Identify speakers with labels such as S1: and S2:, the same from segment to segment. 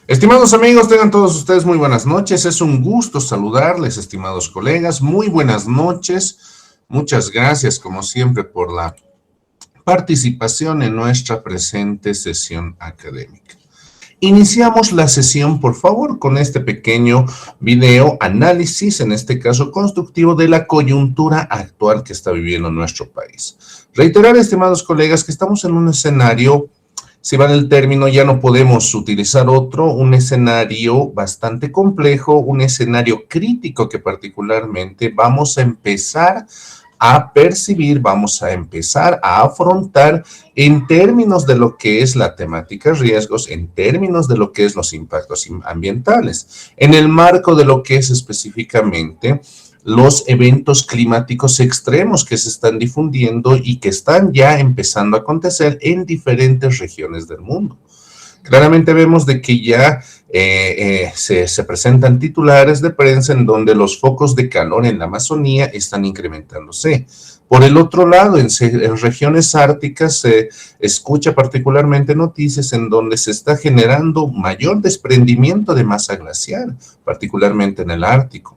S1: Estimados amigos, tengan todos ustedes muy buenas noches. Es un gusto saludarles, estimados colegas. Muy buenas noches. Muchas gracias, como siempre, por la participación en nuestra presente sesión académica. Iniciamos la sesión, por favor, con este pequeño video análisis, en este caso constructivo, de la coyuntura actual que está viviendo nuestro país. Reiterar, estimados colegas, que estamos en un escenario, si vale el término, ya no podemos utilizar otro, un escenario bastante complejo, un escenario crítico que particularmente vamos a empezar a percibir, vamos a empezar a afrontar en términos de lo que es la temática riesgos, en términos de lo que es los impactos ambientales, en el marco de lo que es específicamente los eventos climáticos extremos que se están difundiendo y que están ya empezando a acontecer en diferentes regiones del mundo. Claramente vemos de que ya se presentan titulares de prensa en donde los focos de calor en la Amazonía están incrementándose. Por el otro lado, en regiones árticas se escucha particularmente noticias en donde se está generando mayor desprendimiento de masa glacial, particularmente en el Ártico.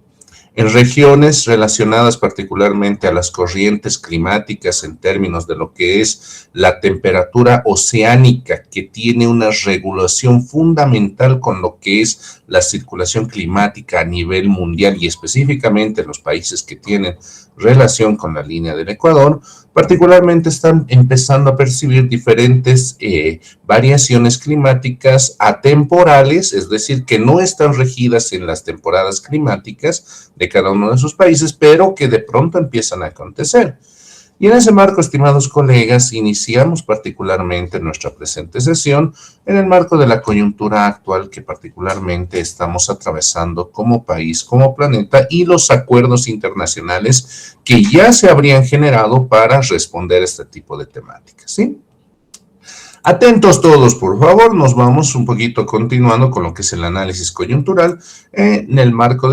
S1: En regiones relacionadas particularmente a las corrientes climáticas en términos de lo que es la temperatura oceánica, que tiene una regulación fundamental con lo que es la circulación climática a nivel mundial y específicamente los países que tienen relación con la línea del Ecuador, particularmente están empezando a percibir diferentes variaciones climáticas atemporales, es decir, que no están regidas en las temporadas climáticas de cada uno de sus países, pero que de pronto empiezan a acontecer. Y en ese marco, estimados colegas, iniciamos particularmente nuestra presente sesión en el marco de la coyuntura actual que particularmente estamos atravesando como país, como planeta, y los acuerdos internacionales que ya se habrían generado para responder a este tipo de temáticas, ¿sí? Atentos todos, por favor, nos vamos un poquito continuando con lo que es el análisis coyuntural en el marco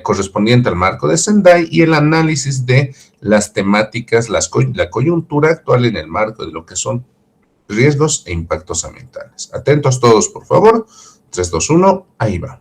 S1: correspondiente al marco de Sendai y el análisis de las temáticas, la coyuntura actual en el marco de lo que son riesgos e impactos ambientales. Atentos todos, por favor. 3, 2, 1, ahí va.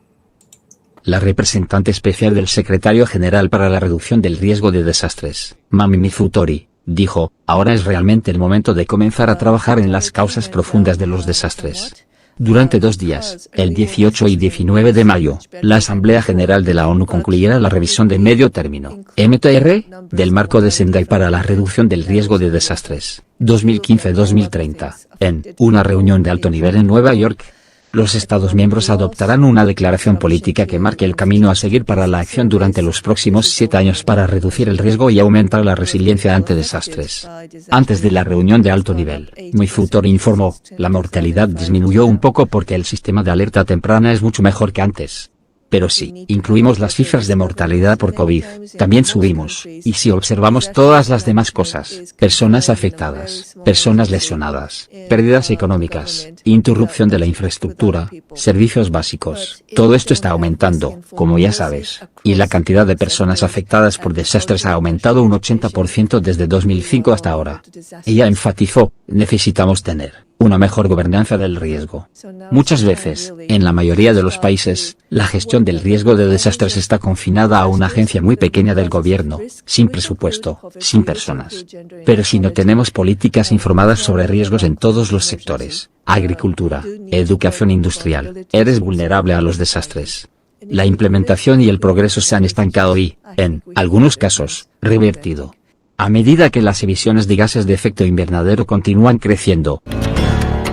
S2: La representante especial del Secretario General para la Reducción del Riesgo de Desastres, Mamimi Futori, dijo, ahora es realmente el momento de comenzar a trabajar en las causas profundas de los desastres. Durante 2 días, el 18 y 19 de mayo, la Asamblea General de la ONU concluirá la revisión de medio término, MTR, del marco de Sendai para la reducción del riesgo de desastres, 2015-2030, en una reunión de alto nivel en Nueva York. Los Estados miembros adoptarán una declaración política que marque el camino a seguir para la acción durante los próximos 7 años para reducir el riesgo y aumentar la resiliencia ante desastres. Antes de la reunión de alto nivel, Futori informó, la mortalidad disminuyó un poco porque el sistema de alerta temprana es mucho mejor que antes. Pero si incluimos las cifras de mortalidad por COVID, también subimos, y si observamos todas las demás cosas, personas afectadas, personas lesionadas, pérdidas económicas, interrupción de la infraestructura, servicios básicos, todo esto está aumentando, como ya sabes, y la cantidad de personas afectadas por desastres ha aumentado un 80% desde 2005 hasta ahora. Ella enfatizó, necesitamos tener una mejor gobernanza del riesgo. Muchas veces, en la mayoría de los países, la gestión del riesgo de desastres está confinada a una agencia muy pequeña del gobierno, sin presupuesto, sin personas. Pero si no tenemos políticas informadas sobre riesgos en todos los sectores, agricultura, educación industrial, eres vulnerable a los desastres. La implementación y el progreso se han estancado y, en algunos casos, revertido. A medida que las emisiones de gases de efecto invernadero continúan creciendo.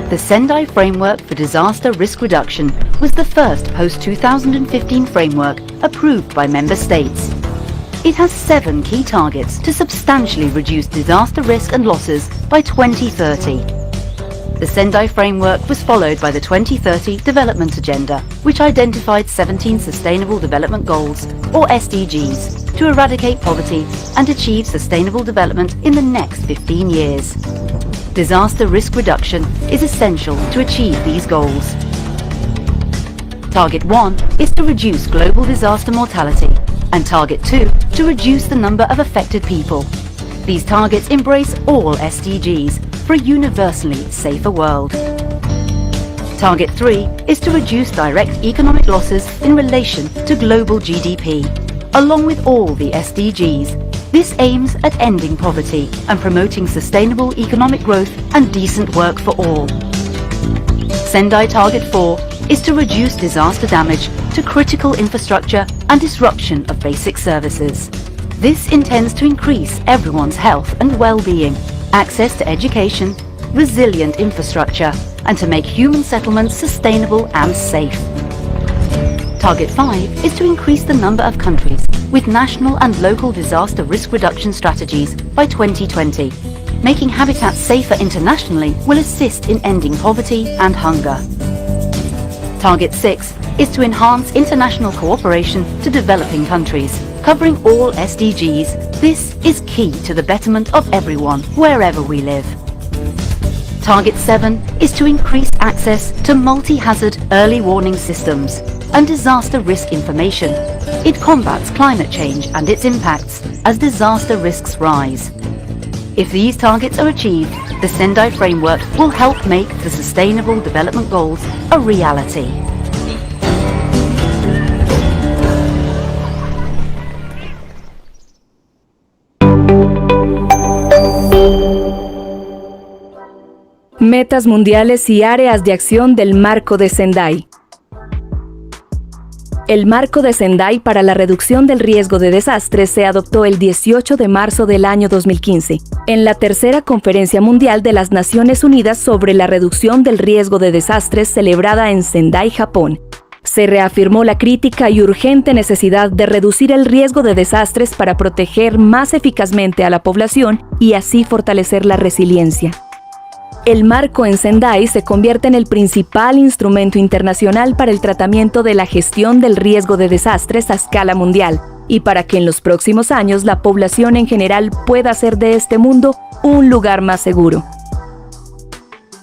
S3: The Sendai Framework for Disaster Risk Reduction was the first post-2015 framework approved by member states. It has 7 key targets to substantially reduce disaster risk and losses by 2030. The Sendai Framework was followed by the 2030 Development Agenda, which identified 17 Sustainable Development Goals, or SDGs, to eradicate poverty and achieve sustainable development in the next 15 years. Disaster risk reduction is essential to achieve these goals. Target 1 is to reduce global disaster mortality, and Target 2 to reduce the number of affected people. These targets embrace all SDGs for a universally safer world. Target 3 is to reduce direct economic losses in relation to global GDP. Along with all the SDGs, this aims at ending poverty and promoting sustainable economic growth and decent work for all. Sendai Target 4 is to reduce disaster damage to critical infrastructure and disruption of basic services. This intends to increase everyone's health and well-being, access to education, resilient infrastructure, and to make human settlements sustainable and safe. Target 5 is to increase the number of countries with national and local disaster risk reduction strategies by 2020. Making habitats safer internationally will assist in ending poverty and hunger. Target 6 is to enhance international cooperation to developing countries, covering all SDGs. This is key to the betterment of everyone, wherever we live. Target 7 is to increase access to multi-hazard early warning systems and disaster risk information. It combats climate change and its impacts as disaster risks rise. If these targets are achieved, the Sendai Framework will help make the Sustainable Development Goals a reality.
S4: Metas mundiales y áreas de acción del Marco de Sendai. El Marco de Sendai para la reducción del riesgo de desastres se adoptó el 18 de marzo del año 2015, en la tercera Conferencia Mundial de las Naciones Unidas sobre la reducción del riesgo de desastres celebrada en Sendai, Japón. Se reafirmó la crítica y urgente necesidad de reducir el riesgo de desastres para proteger más eficazmente a la población y así fortalecer la resiliencia. El marco en Sendai se convierte en el principal instrumento internacional para el tratamiento de la gestión del riesgo de desastres a escala mundial y para que en los próximos años la población en general pueda hacer de este mundo un lugar más seguro.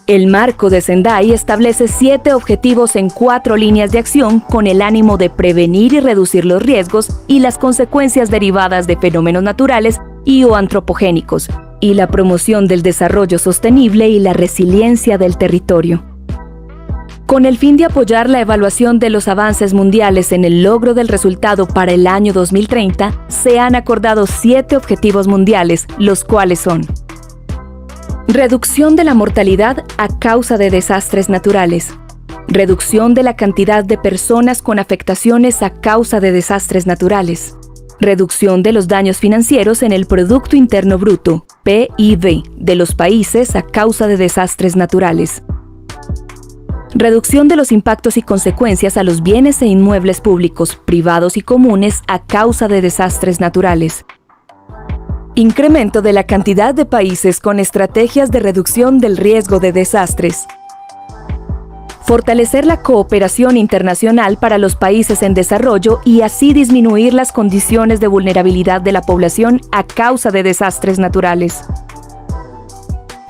S4: El marco de Sendai establece 7 objetivos en 4 líneas de acción con el ánimo de prevenir y reducir los riesgos y las consecuencias derivadas de fenómenos naturales y o antropogénicos, y la promoción del desarrollo sostenible y la resiliencia del territorio. Con el fin de apoyar la evaluación de los avances mundiales en el logro del resultado para el año 2030, se han acordado 7 objetivos mundiales, los cuales son: reducción de la mortalidad a causa de desastres naturales, reducción de la cantidad de personas con afectaciones a causa de desastres naturales, reducción de los daños financieros en el Producto Interno Bruto, PIB, de los países a causa de desastres naturales. Reducción de los impactos y consecuencias a los bienes e inmuebles públicos, privados y comunes a causa de desastres naturales. Incremento de la cantidad de países con estrategias de reducción del riesgo de desastres. Fortalecer la cooperación internacional para los países en desarrollo y así disminuir las condiciones de vulnerabilidad de la población a causa de desastres naturales.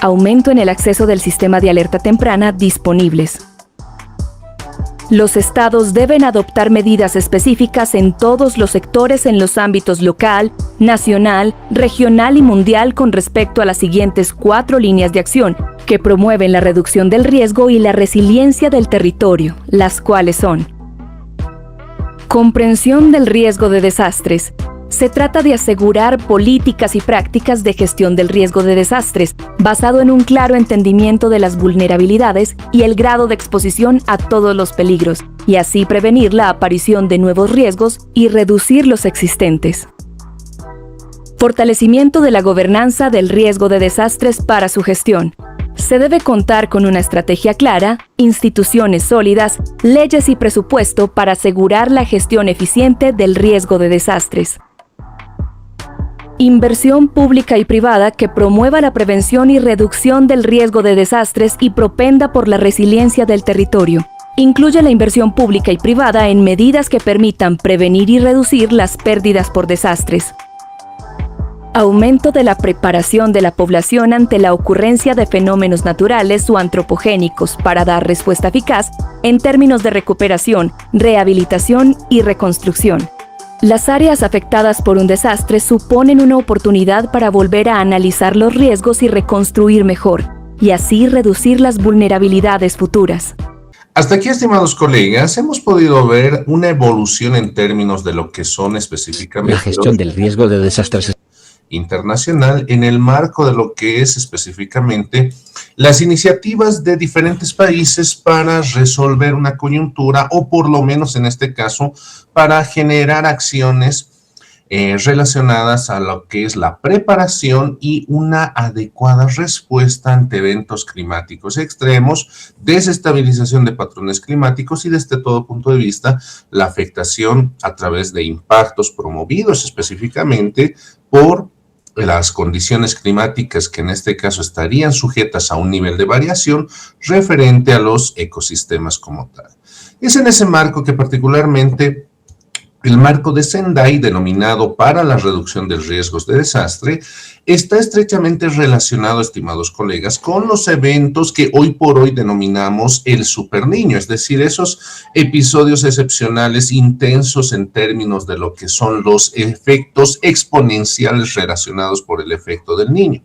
S4: Aumento en el acceso del sistema de alerta temprana disponibles. Los estados deben adoptar medidas específicas en todos los sectores en los ámbitos local, nacional, regional y mundial con respecto a las siguientes 4 líneas de acción que promueven la reducción del riesgo y la resiliencia del territorio, las cuales son: comprensión del riesgo de desastres. Se trata de asegurar políticas y prácticas de gestión del riesgo de desastres, basado en un claro entendimiento de las vulnerabilidades y el grado de exposición a todos los peligros, y así prevenir la aparición de nuevos riesgos y reducir los existentes. Fortalecimiento de la gobernanza del riesgo de desastres para su gestión. Se debe contar con una estrategia clara, instituciones sólidas, leyes y presupuesto para asegurar la gestión eficiente del riesgo de desastres. Inversión pública y privada que promueva la prevención y reducción del riesgo de desastres y propenda por la resiliencia del territorio. Incluye la inversión pública y privada en medidas que permitan prevenir y reducir las pérdidas por desastres. Aumento de la preparación de la población ante la ocurrencia de fenómenos naturales o antropogénicos para dar respuesta eficaz en términos de recuperación, rehabilitación y reconstrucción. Las áreas afectadas por un desastre suponen una oportunidad para volver a analizar los riesgos y reconstruir mejor, y así reducir las vulnerabilidades futuras.
S1: Hasta aquí, estimados colegas, hemos podido ver una evolución en términos de lo que son específicamente
S2: la gestión del riesgo de desastres
S1: internacional en el marco de lo que es específicamente las iniciativas de diferentes países para resolver una coyuntura o por lo menos en este caso para generar acciones relacionadas a lo que es la preparación y una adecuada respuesta ante eventos climáticos extremos, desestabilización de patrones climáticos y desde todo punto de vista la afectación a través de impactos promovidos específicamente por las condiciones climáticas que en este caso estarían sujetas a un nivel de variación referente a los ecosistemas como tal. Es en ese marco que particularmente el marco de Sendai, denominado para la reducción de riesgos de desastre, está estrechamente relacionado, estimados colegas, con los eventos que hoy por hoy denominamos el superniño, es decir, esos episodios excepcionales intensos en términos de lo que son los efectos exponenciales relacionados por el efecto del niño.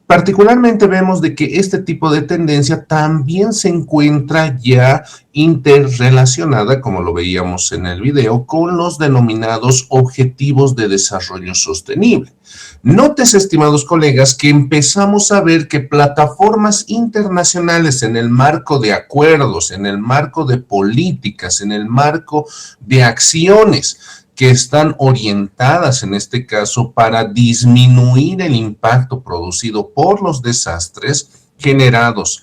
S1: Particularmente vemos de que este tipo de tendencia también se encuentra ya interrelacionada, como lo veíamos en el video, con los denominados Objetivos de Desarrollo Sostenible. Nótese, estimados colegas, que empezamos a ver que plataformas internacionales en el marco de acuerdos, en el marco de políticas, en el marco de acciones que están orientadas en este caso para disminuir el impacto producido por los desastres generados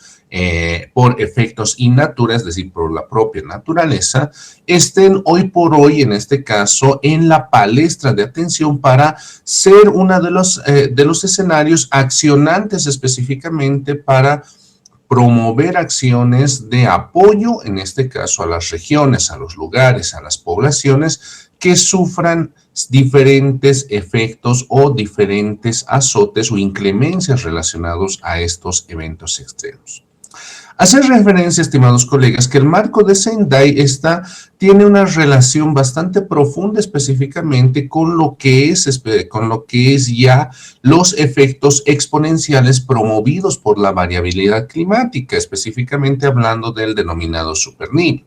S1: por efectos innaturales, es decir, por la propia naturaleza, estén hoy por hoy en este caso en la palestra de atención para ser uno de los escenarios accionantes específicamente para promover acciones de apoyo, en este caso a las regiones, a los lugares, a las poblaciones que sufran diferentes efectos o diferentes azotes o inclemencias relacionados a estos eventos extremos. Hacer referencia, estimados colegas, que el marco de Sendai tiene una relación bastante profunda específicamente con lo que es ya los efectos exponenciales promovidos por la variabilidad climática, específicamente hablando del denominado superniño.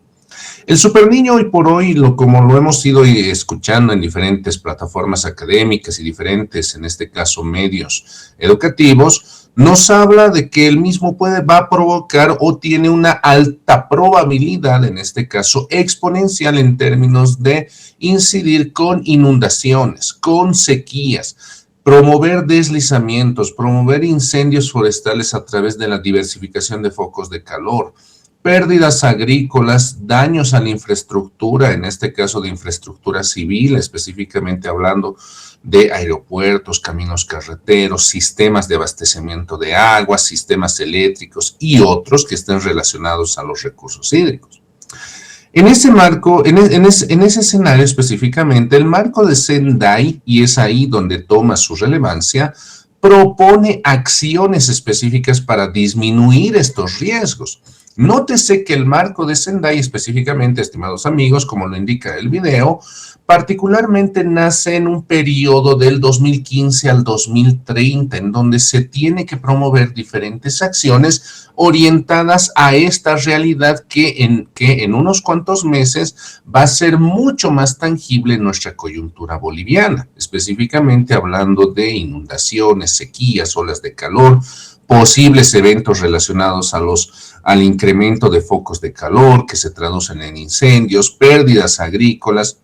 S1: El superniño hoy por hoy, como lo hemos ido escuchando en diferentes plataformas académicas y diferentes, en este caso, medios educativos, nos habla de que el mismo va a provocar o tiene una alta probabilidad, en este caso exponencial en términos de incidir con inundaciones, con sequías, promover deslizamientos, promover incendios forestales a través de la diversificación de focos de calor, pérdidas agrícolas, daños a la infraestructura, en este caso de infraestructura civil, específicamente hablando de aeropuertos, caminos carreteros, sistemas de abastecimiento de agua, sistemas eléctricos y otros que estén relacionados a los recursos hídricos. En ese marco, en ese escenario específicamente, el marco de Sendai, y es ahí donde toma su relevancia, propone acciones específicas para disminuir estos riesgos. Nótese que el marco de Sendai específicamente, estimados amigos, como lo indica el video, particularmente nace en un periodo del 2015 al 2030, en donde se tiene que promover diferentes acciones orientadas a esta realidad que en unos cuantos meses va a ser mucho más tangible en nuestra coyuntura boliviana, específicamente hablando de inundaciones, sequías, olas de calor, posibles eventos relacionados al incremento de focos de calor que se traducen en incendios, pérdidas agrícolas,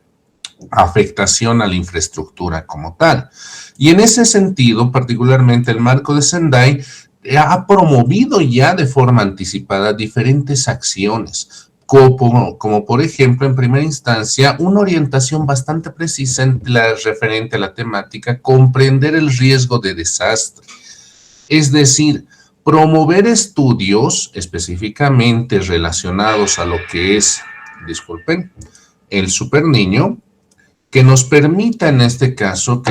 S1: afectación a la infraestructura como tal. Y en ese sentido, particularmente el marco de Sendai ha promovido ya de forma anticipada diferentes acciones, como por ejemplo, en primera instancia, una orientación bastante precisa referente a la temática, comprender el riesgo de desastre. Es decir, promover estudios específicamente relacionados a lo que es, el superniño, que nos permita, en este caso,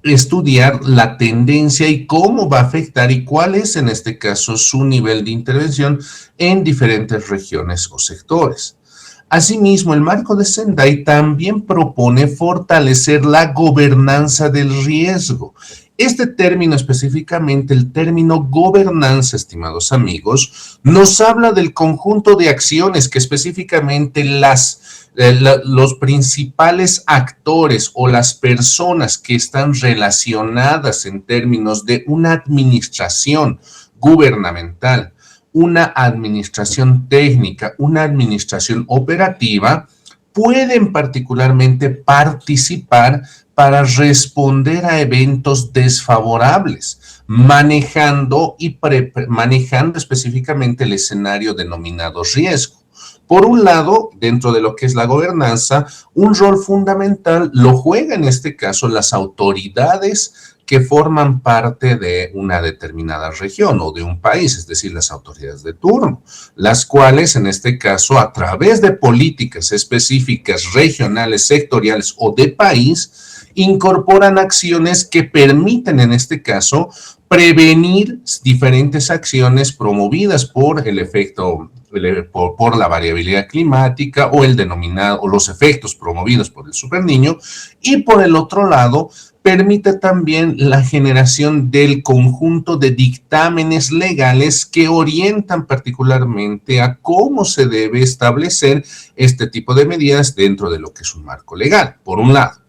S1: estudiar la tendencia y cómo va a afectar y cuál es, en este caso, su nivel de intervención en diferentes regiones o sectores. Asimismo, el marco de Sendai también propone fortalecer la gobernanza del riesgo, Este término específicamente, el término gobernanza, estimados amigos, nos habla del conjunto de acciones que específicamente los principales actores o las personas que están relacionadas en términos de una administración gubernamental, una administración técnica, una administración operativa, pueden particularmente participar para responder a eventos desfavorables, manejando específicamente el escenario denominado riesgo. Por un lado, dentro de lo que es la gobernanza, un rol fundamental lo juega en este caso las autoridades que forman parte de una determinada región o de un país, es decir, las autoridades de turno, las cuales en este caso a través de políticas específicas, regionales, sectoriales o de país, incorporan acciones que permiten en este caso prevenir diferentes acciones promovidas por el efecto, por la variabilidad climática o el denominado, o los efectos promovidos por el superniño, y por el otro lado, permite también la generación del conjunto de dictámenes legales que orientan particularmente a cómo se debe establecer este tipo de medidas dentro de lo que es un marco legal, por un lado.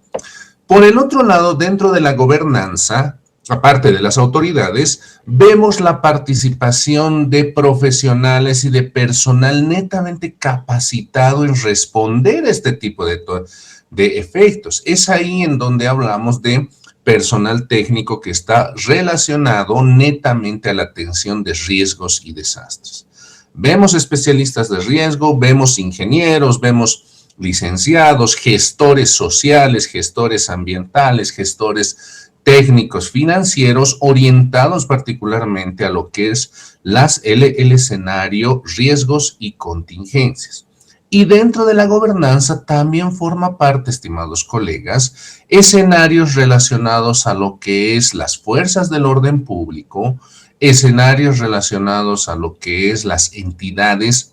S1: Por el otro lado, dentro de la gobernanza, aparte de las autoridades, vemos la participación de profesionales y de personal netamente capacitado en responder a este tipo de efectos. Es ahí en donde hablamos de personal técnico que está relacionado netamente a la atención de riesgos y desastres. Vemos especialistas de riesgo, vemos ingenieros, vemos licenciados, gestores sociales, gestores ambientales, gestores técnicos financieros orientados particularmente a lo que es el escenario, riesgos y contingencias. Y dentro de la gobernanza también forma parte, estimados colegas, escenarios relacionados a lo que es las fuerzas del orden público, escenarios relacionados a lo que es las entidades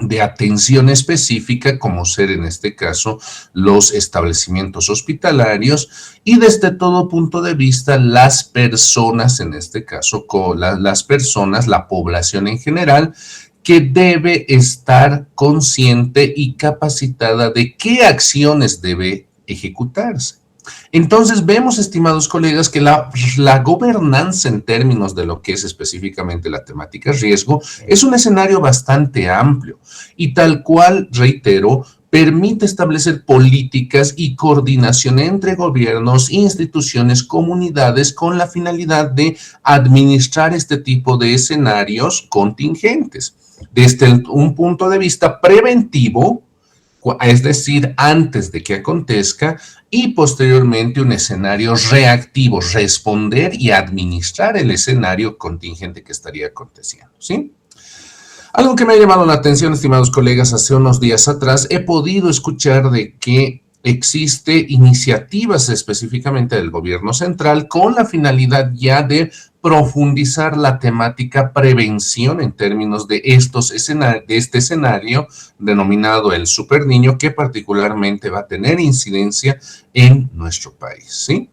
S1: de atención específica, como ser en este caso los establecimientos hospitalarios, y desde todo punto de vista las personas, en este caso las personas, la población en general, que debe estar consciente y capacitada de qué acciones debe ejecutarse. Entonces vemos, estimados colegas, que la gobernanza en términos de lo que es específicamente la temática riesgo es un escenario bastante amplio y tal cual, reitero, permite establecer políticas y coordinación entre gobiernos, instituciones, comunidades con la finalidad de administrar este tipo de escenarios contingentes desde un punto de vista preventivo, es decir, antes de que acontezca, y posteriormente un escenario reactivo, responder y administrar el escenario contingente que estaría aconteciendo, ¿sí? Algo que me ha llamado la atención, estimados colegas, hace unos días atrás, he podido escuchar de que existe iniciativas específicamente del gobierno central con la finalidad ya de profundizar la temática prevención en términos de este escenario denominado el superniño, que particularmente va a tener incidencia en nuestro país, ¿sí?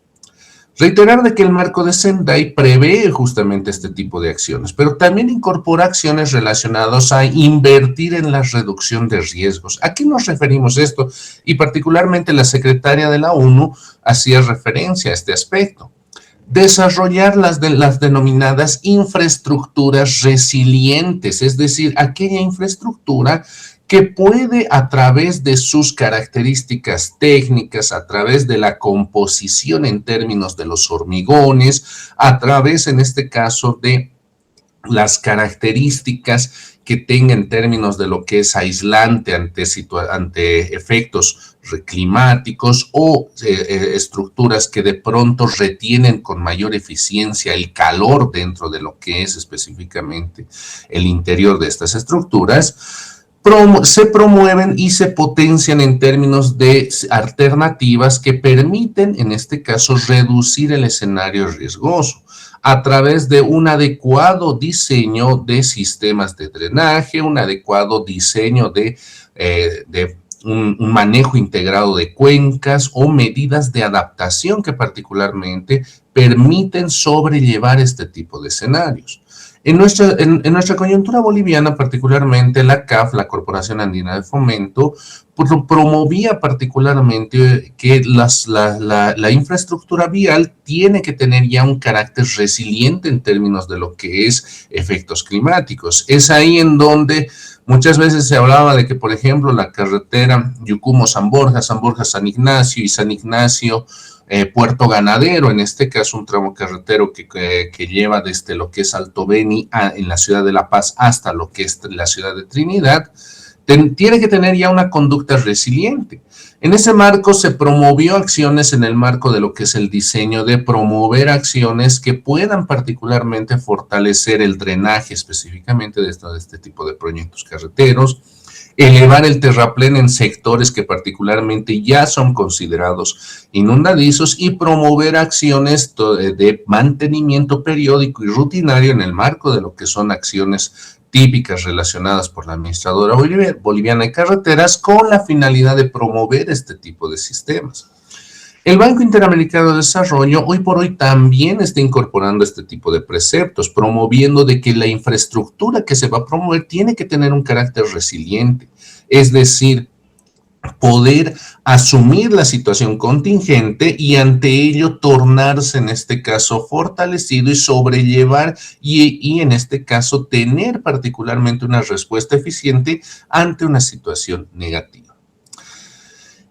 S1: Reiterar de que el marco de Sendai prevé justamente este tipo de acciones, pero también incorpora acciones relacionadas a invertir en la reducción de riesgos. ¿A qué nos referimos esto? Y particularmente la secretaria de la ONU hacía referencia a este aspecto. Desarrollar las denominadas infraestructuras resilientes, es decir, aquella infraestructura que puede, a través de sus características técnicas, a través de la composición en términos de los hormigones, a través, en este caso, de las características que tenga en términos de lo que es aislante ante efectos climáticos o estructuras que de pronto retienen con mayor eficiencia el calor dentro de lo que es específicamente el interior de estas estructuras, se promueven y se potencian en términos de alternativas que permiten, en este caso, reducir el escenario riesgoso a través de un adecuado diseño de sistemas de drenaje, un adecuado diseño de un manejo integrado de cuencas o medidas de adaptación que particularmente permiten sobrellevar este tipo de escenarios. En nuestra coyuntura boliviana, particularmente la CAF, la Corporación Andina de Fomento, promovía particularmente que la infraestructura vial tiene que tener ya un carácter resiliente en términos de lo que es efectos climáticos. Es ahí en donde muchas veces se hablaba de que, por ejemplo, la carretera Yucumo-San Borja, San Borja-San Ignacio y San Ignacio Puerto Ganadero, en este caso un tramo carretero que lleva desde lo que es Alto Beni en la ciudad de La Paz hasta lo que es la ciudad de Trinidad, tiene que tener ya una conducta resiliente. En ese marco se promovió acciones en el marco de lo que es el diseño de promover acciones que puedan particularmente fortalecer el drenaje específicamente de este tipo de proyectos carreteros, elevar el terraplén en sectores que particularmente ya son considerados inundadizos y promover acciones de mantenimiento periódico y rutinario en el marco de lo que son acciones típicas relacionadas por la Administradora Boliviana de Carreteras con la finalidad de promover este tipo de sistemas. El Banco Interamericano de Desarrollo hoy por hoy también está incorporando este tipo de preceptos, promoviendo de que la infraestructura que se va a promover tiene que tener un carácter resiliente, es decir, poder asumir la situación contingente y ante ello tornarse en este caso fortalecido y sobrellevar y en este caso tener particularmente una respuesta eficiente ante una situación negativa.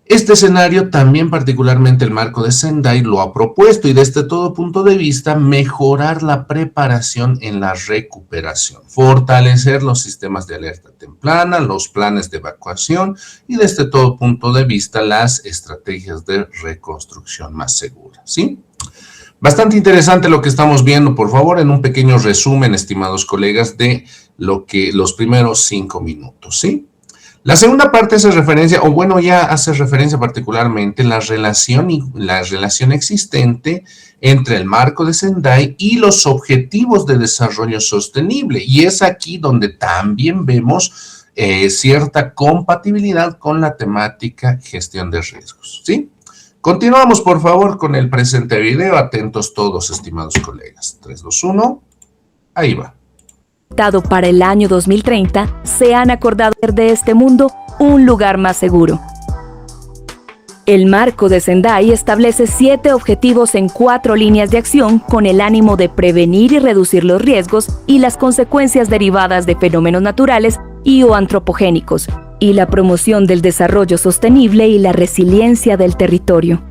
S1: Este escenario también particularmente el marco de Sendai lo ha propuesto y desde todo punto de vista mejorar la preparación en la recuperación, fortalecer los sistemas de alerta temprana, los planes de evacuación y desde todo punto de vista las estrategias de reconstrucción más seguras, ¿sí? Bastante interesante lo que estamos viendo, por favor, en un pequeño resumen, estimados colegas, de los primeros 5 minutos, ¿sí? La segunda parte hace referencia, o bueno, ya hace referencia particularmente la relación existente entre el marco de Sendai y los objetivos de desarrollo sostenible. Y es aquí donde también vemos cierta compatibilidad con la temática gestión de riesgos, ¿sí? Continuamos, por favor, con el presente video. Atentos todos, estimados colegas. 3, 2, 1. Ahí va.
S4: Para el año 2030, se han acordado hacer de este mundo un lugar más seguro. El marco de Sendai establece 7 objetivos en 4 líneas de acción con el ánimo de prevenir y reducir los riesgos y las consecuencias derivadas de fenómenos naturales y o antropogénicos, y la promoción del desarrollo sostenible y la resiliencia del territorio.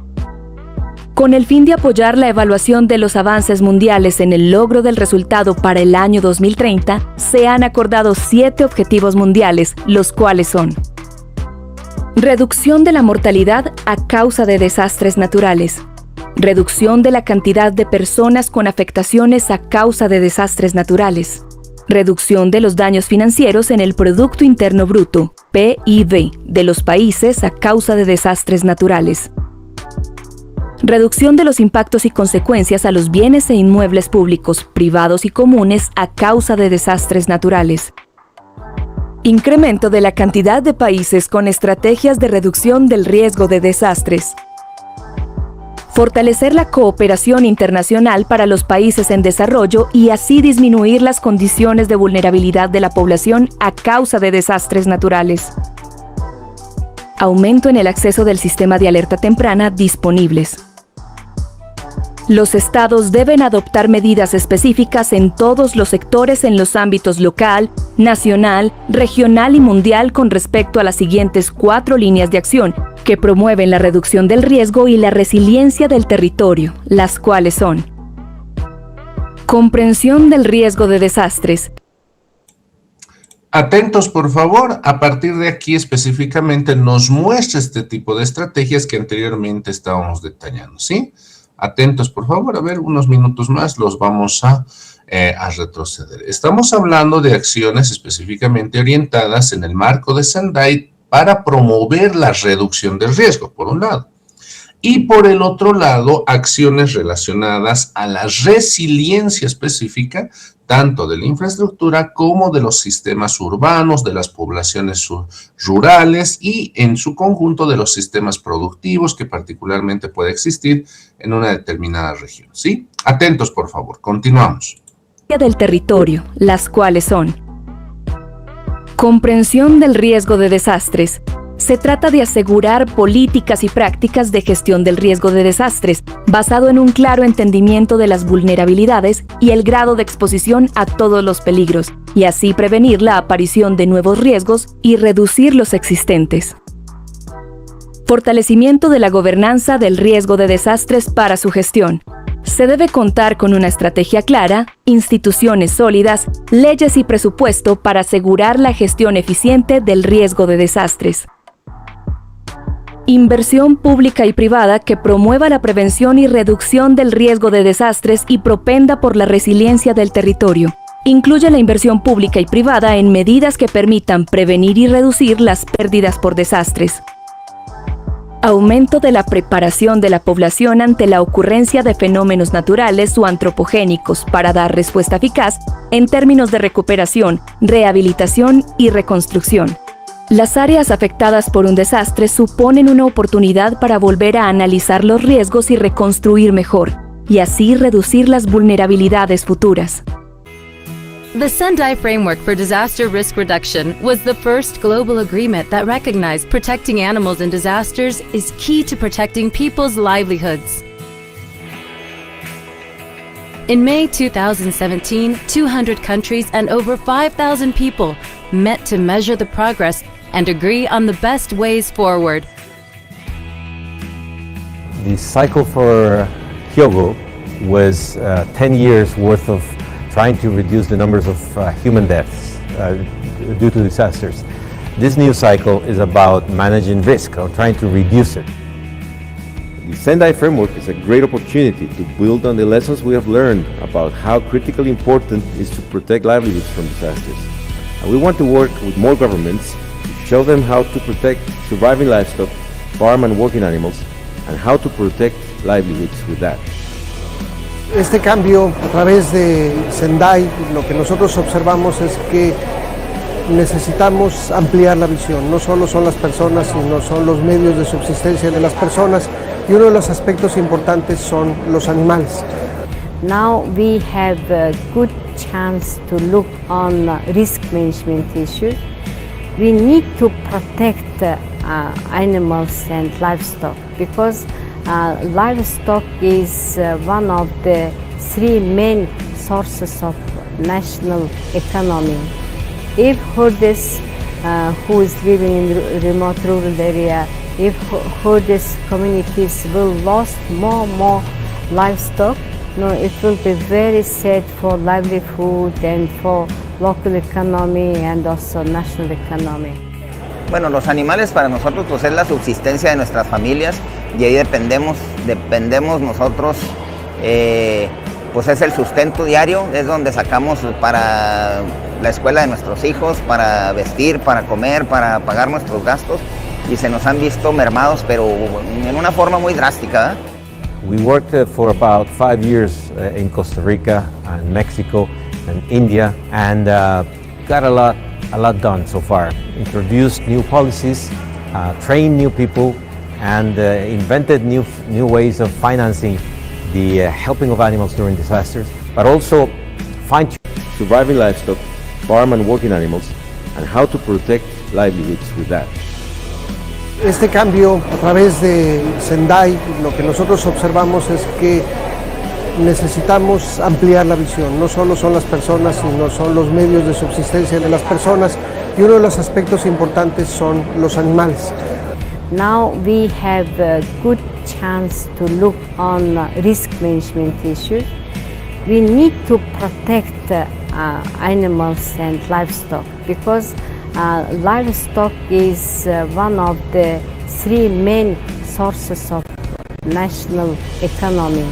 S4: Con el fin de apoyar la evaluación de los avances mundiales en el logro del resultado para el año 2030, se han acordado 7 objetivos mundiales, los cuales son: reducción de la mortalidad a causa de desastres naturales, reducción de la cantidad de personas con afectaciones a causa de desastres naturales, reducción de los daños financieros en el Producto Interno Bruto, PIB, de los países a causa de desastres naturales, reducción de los impactos y consecuencias a los bienes e inmuebles públicos, privados y comunes a causa de desastres naturales. Incremento de la cantidad de países con estrategias de reducción del riesgo de desastres. Fortalecer la cooperación internacional para los países en desarrollo y así disminuir las condiciones de vulnerabilidad de la población a causa de desastres naturales. Aumento en el acceso del sistema de alerta temprana disponibles. Los estados deben adoptar medidas específicas en todos los sectores en los ámbitos local, nacional, regional y mundial con respecto a las siguientes 4 líneas de acción que promueven la reducción del riesgo y la resiliencia del territorio, las cuales son: comprensión del riesgo de desastres.
S1: Atentos, por favor, a partir de aquí específicamente nos muestra este tipo de estrategias que anteriormente estábamos detallando, ¿sí? Atentos, por favor, a ver, unos minutos más los vamos a retroceder. Estamos hablando de acciones específicamente orientadas en el marco de Sendai para promover la reducción del riesgo, por un lado. y por el otro lado, acciones relacionadas a la resiliencia específica, tanto de la infraestructura como de los sistemas urbanos, de las poblaciones rurales y en su conjunto de los sistemas productivos que particularmente puede existir en una determinada región, ¿sí? Atentos, por favor. Continuamos.
S4: Del territorio, las cuales son: comprensión del riesgo de desastres. Se trata de asegurar políticas y prácticas de gestión del riesgo de desastres, basado en un claro entendimiento de las vulnerabilidades y el grado de exposición a todos los peligros, y así prevenir la aparición de nuevos riesgos y reducir los existentes. Fortalecimiento de la gobernanza del riesgo de desastres para su gestión. Se debe contar con una estrategia clara, instituciones sólidas, leyes y presupuesto para asegurar la gestión eficiente del riesgo de desastres. Inversión pública y privada que promueva la prevención y reducción del riesgo de desastres y propenda por la resiliencia del territorio. Incluye la inversión pública y privada en medidas que permitan prevenir y reducir las pérdidas por desastres. Aumento de la preparación de la población ante la ocurrencia de fenómenos naturales o antropogénicos para dar respuesta eficaz en términos de recuperación, rehabilitación y reconstrucción. Las áreas afectadas por un desastre suponen una oportunidad para volver a analizar los riesgos y reconstruir mejor, y así reducir las vulnerabilidades futuras.
S5: The Sendai Framework for Disaster Risk Reduction was the first global agreement that recognized protecting animals in disasters is key to protecting people's livelihoods. In May 2017, 200 countries and over 5,000 people met to measure the progress and agree on the best ways forward.
S6: The cycle for Hyogo was 10 years worth of trying to reduce the numbers of human deaths due to disasters. This new cycle is about managing risk or trying to reduce it.
S7: The Sendai Framework is a great opportunity to build on the lessons we have learned about how critically important it is to protect livelihoods from disasters. And we want to work with more governments to show them how to protect surviving livestock, farm and working animals, and how to protect livelihoods with that.
S8: Este cambio a través de Sendai, lo que nosotros observamos es que necesitamos ampliar la visión. No solo son las personas, sino son los medios de subsistencia de las personas, y uno de los aspectos importantes son los animales.
S9: Now we have a good chance to look on risk management issues. We need to protect animals and livestock because livestock is one of the three main sources of national economy. If herders who is living in remote rural area, if herders communities will lose more livestock, it will be very sad for livelihood and for local economy and also national economy.
S10: Bueno, los animales para nosotros pues es la subsistencia de nuestras familias y ahí dependemos nosotros, pues es el sustento diario, es donde sacamos para la escuela de nuestros hijos, para vestir, para comer, para pagar nuestros gastos y se nos han visto mermados, pero en una forma muy drástica.
S6: We worked for about 5 years in Costa Rica and Mexico and India and got a lot done so far. Introduced new policies, trained new people, and invented new ways of financing the helping of animals during disasters, but also fine-tuned
S7: surviving livestock, farm and working animals, and how to protect livelihoods with that.
S8: Este cambio a través de Sendai, lo que nosotros observamos es que necesitamos ampliar la visión. No solo son las personas, sino son los medios de subsistencia de las personas, y uno de los aspectos importantes son los animales.
S9: Now we have a good chance to look on risk management issues. We need to protect animals and livestock because livestock is one of the three main sources of national economy.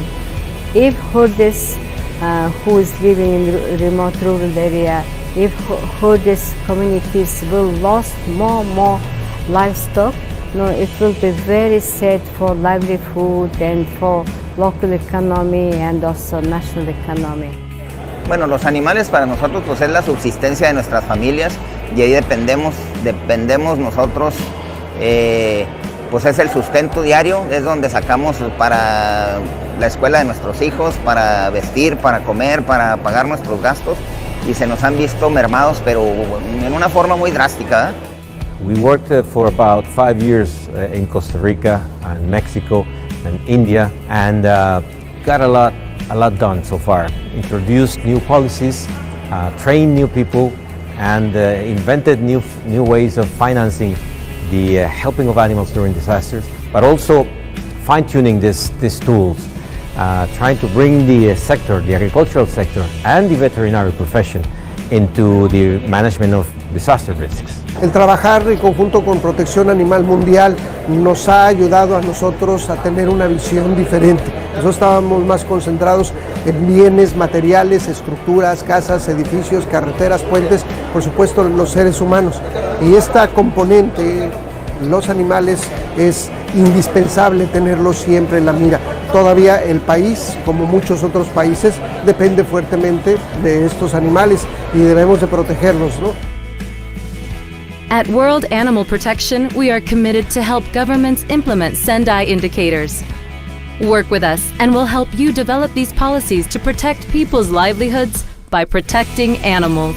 S9: If herders who is living in remote rural area, if herders communities will lose more livestock, No, it will be very sad for livelihood and for local economy and also national economy.
S10: Bueno, los animales para nosotros pues es la subsistencia de nuestras familias y ahí dependemos nosotros, pues es el sustento diario, es donde sacamos para la escuela de nuestros hijos, para vestir, para comer, para pagar nuestros gastos y se nos han visto mermados, pero en una forma muy drástica.
S6: We worked for about 5 years in Costa Rica and Mexico and India and got a lot done so far. Introduced new policies, trained new people and invented new ways of financing the helping of animals during disasters, but also fine-tuning these tools, trying to bring the sector, the agricultural sector and the veterinary profession into the management of disaster risks.
S8: El trabajar en conjunto con Protección Animal Mundial nos ha ayudado a nosotros a tener una visión diferente. Nosotros estábamos más concentrados en bienes materiales, estructuras, casas, edificios, carreteras, puentes, por supuesto los seres humanos. Y esta componente, los animales, es indispensable tenerlos siempre en la mira. Todavía el país, como muchos otros países, depende fuertemente de estos animales y debemos de protegerlos, ¿no?
S5: At World Animal Protection, we are committed to help governments implement Sendai indicators. Work with us and we'll help you develop these policies to protect people's livelihoods by protecting animals.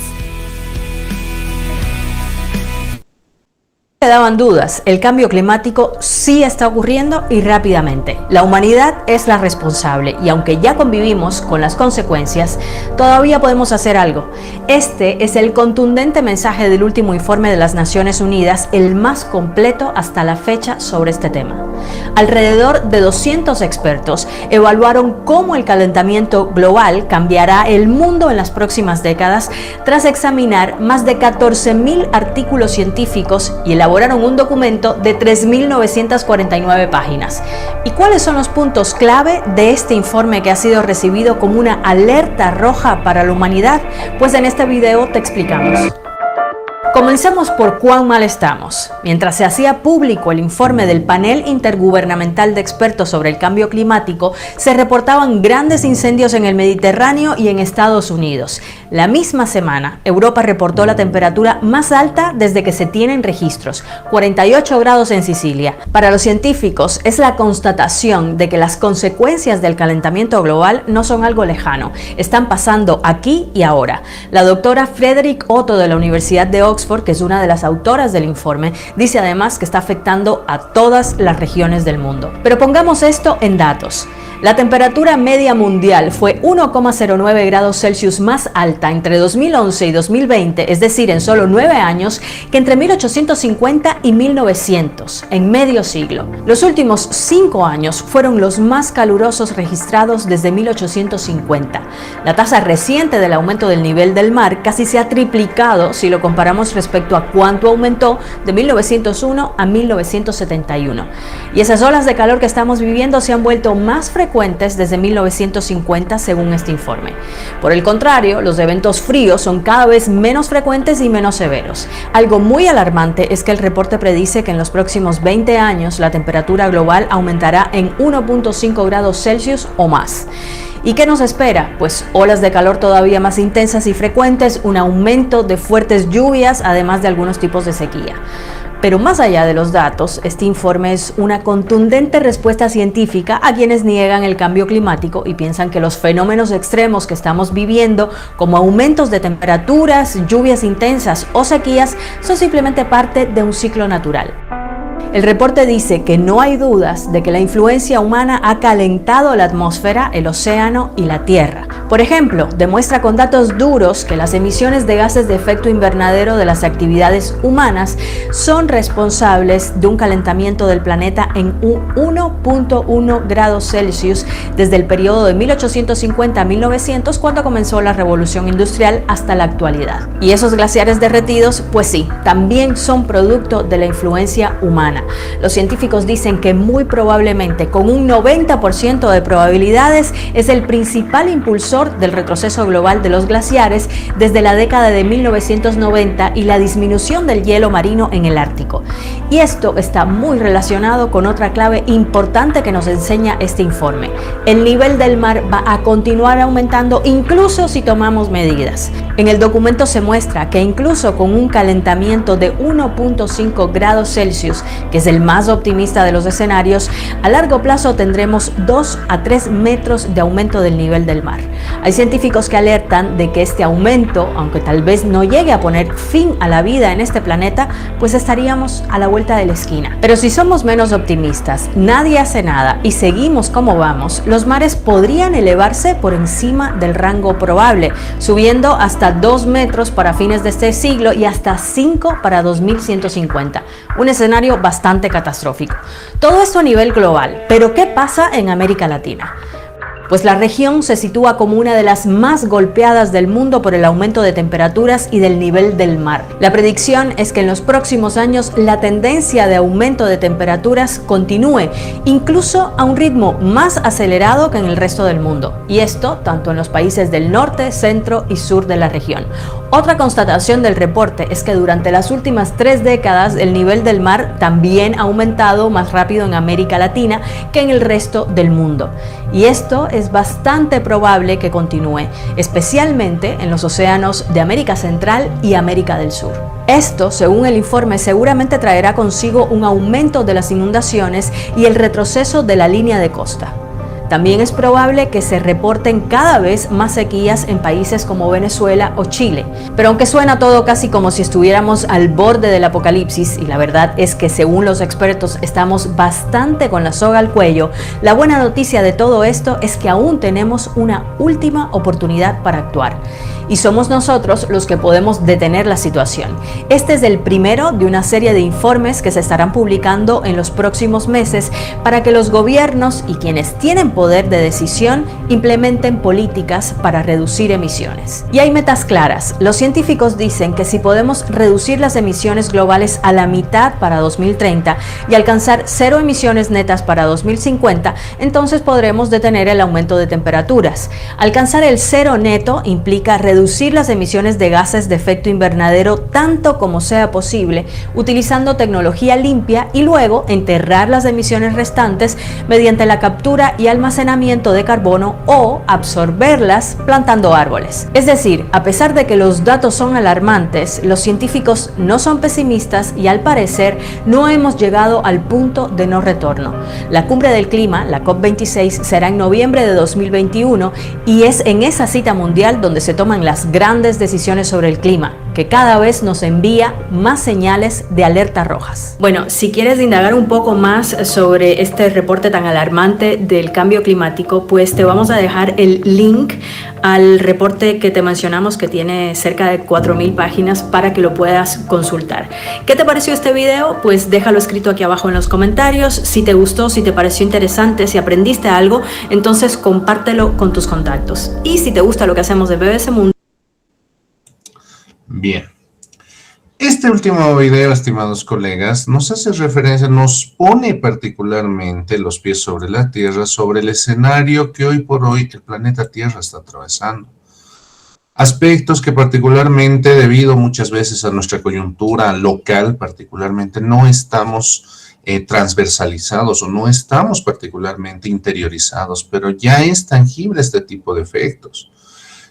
S11: Quedaban dudas, el cambio climático sí está ocurriendo y rápidamente. La humanidad es la responsable y aunque ya convivimos con las consecuencias, todavía podemos hacer algo. Este es el contundente mensaje del último informe de las Naciones Unidas, el más completo hasta la fecha sobre este tema. Alrededor de 200 expertos evaluaron cómo el calentamiento global cambiará el mundo en las próximas décadas tras examinar más de 14.000 artículos científicos y elaboraron un documento de 3.949 páginas. ¿Y cuáles son los puntos clave de este informe que ha sido recibido como una alerta roja para la humanidad? Pues en este video te explicamos. Comencemos por cuán mal estamos. Mientras se hacía público el informe del Panel Intergubernamental de Expertos sobre el Cambio Climático, se reportaban grandes incendios en el Mediterráneo y en Estados Unidos. La misma semana, Europa reportó la temperatura más alta desde que se tienen registros, 48 grados en Sicilia. Para los científicos, es la constatación de que las consecuencias del calentamiento global no son algo lejano, están pasando aquí y ahora. La doctora Frederick Otto de la Universidad de Oxford, que es una de las autoras del informe, dice además que está afectando a todas las regiones del mundo. Pero pongamos esto en datos. La temperatura media mundial fue 1,09 grados Celsius más alta entre 2011 y 2020, es decir, en solo 9 años, que entre 1850 y 1900, en medio siglo. Los últimos 5 años fueron los más calurosos registrados desde 1850. La tasa reciente del aumento del nivel del mar casi se ha triplicado si lo comparamos respecto a cuánto aumentó de 1901 a 1971. Y esas olas de calor que estamos viviendo se han vuelto más frecuentes desde 1950 según este informe. Por el contrario, los eventos fríos son cada vez menos frecuentes y menos severos. Algo muy alarmante es que el reporte predice que en los próximos 20 años la temperatura global aumentará en 1,5 grados Celsius o más. ¿Y qué nos espera? Pues olas de calor todavía más intensas y frecuentes, un aumento de fuertes lluvias, además de algunos tipos de sequía. Pero más allá de los datos, este informe es una contundente respuesta científica a quienes niegan el cambio climático y piensan que los fenómenos extremos que estamos viviendo, como aumentos de temperaturas, lluvias intensas o sequías, son simplemente parte de un ciclo natural. El reporte dice que no hay dudas de que la influencia humana ha calentado la atmósfera, el océano y la tierra. Por ejemplo, demuestra con datos duros que las emisiones de gases de efecto invernadero de las actividades humanas son responsables de un calentamiento del planeta en un 1,1 grados Celsius desde el periodo de 1850 a 1900, cuando comenzó la revolución industrial, hasta la actualidad. Y esos glaciares derretidos, pues sí, también son producto de la influencia humana. Latina. Los científicos dicen que muy probablemente, con un 90% de probabilidades, es el principal impulsor del retroceso global de los glaciares desde la década de 1990 y la disminución del hielo marino en el Ártico. Y esto está muy relacionado con otra clave importante que nos enseña este informe. El nivel del mar va a continuar aumentando incluso si tomamos medidas. En el documento se muestra que incluso con un calentamiento de 1.5 grados Celsius, que es el más optimista de los escenarios, a largo plazo tendremos 2 a 3 metros de aumento del nivel del mar. Hay científicos que alertan de que este aumento, aunque tal vez no llegue a poner fin a la vida en este planeta, pues estaríamos a la vuelta de la esquina. Pero si somos menos optimistas, nadie hace nada y seguimos como vamos, los mares podrían elevarse por encima del rango probable, subiendo hasta 2 metros para fines de este siglo y hasta 5 para 2150. Un escenario bastante catastrófico. Todo esto a nivel global, pero ¿qué pasa en América Latina? Pues la región se sitúa como una de las más golpeadas del mundo por el aumento de temperaturas y del nivel del mar. La predicción es que en los próximos años la tendencia de aumento de temperaturas continúe, incluso a un ritmo más acelerado que en el resto del mundo. Y esto tanto en los países del norte, centro y sur de la región. Otra constatación del reporte es que durante las últimas 3 décadas el nivel del mar también ha aumentado más rápido en América Latina que en el resto del mundo. Y esto es bastante probable que continúe, especialmente en los océanos de América Central y América del Sur. Esto, según el informe, seguramente traerá consigo un aumento de las inundaciones y el retroceso de la línea de costa. También es probable que se reporten cada vez más sequías en países como Venezuela o Chile. Pero aunque suena todo casi como si estuviéramos al borde del apocalipsis, y la verdad es que según los expertos estamos bastante con la soga al cuello, la buena noticia de todo esto es que aún tenemos una última oportunidad para actuar. Y somos nosotros los que podemos detener la situación. Este es el primero de una serie de informes que se estarán publicando en los próximos meses para que los gobiernos y quienes tienen poder de decisión implementen políticas para reducir emisiones. Y hay metas claras. Los científicos dicen que si podemos reducir las emisiones globales a la mitad para 2030 y alcanzar 0 emisiones netas para 2050, entonces podremos detener el aumento de temperaturas. Alcanzar el 0 neto implica reducir las emisiones de gases de efecto invernadero tanto como sea posible, utilizando tecnología limpia y luego enterrar las emisiones restantes mediante la captura y almacenamiento de carbono o absorberlas plantando árboles. Es decir, a pesar de que los datos son alarmantes, los científicos no son pesimistas y al parecer no hemos llegado al punto de no retorno. La cumbre del clima, la COP26, será en noviembre de 2021 y es en esa cita mundial donde se toman las grandes decisiones sobre el clima, que cada vez nos envía más señales de alerta rojas. Bueno, si quieres indagar un poco más sobre este reporte tan alarmante del cambio climático, pues te vamos a dejar el link al reporte que te mencionamos, que tiene cerca de 4.000 páginas para que lo puedas consultar. ¿Qué te pareció este video? Pues déjalo escrito aquí abajo en los comentarios. Si te gustó, si te pareció interesante, si aprendiste algo, entonces compártelo con tus contactos. Y si te gusta lo que hacemos de BBC Mundo.
S1: Bien. Este último video, estimados colegas, nos hace referencia, nos pone particularmente los pies sobre la Tierra, sobre el escenario que hoy por hoy el planeta Tierra está atravesando. Aspectos que particularmente, debido muchas veces a nuestra coyuntura local, particularmente no estamos transversalizados o no estamos particularmente interiorizados, pero ya es tangible este tipo de efectos.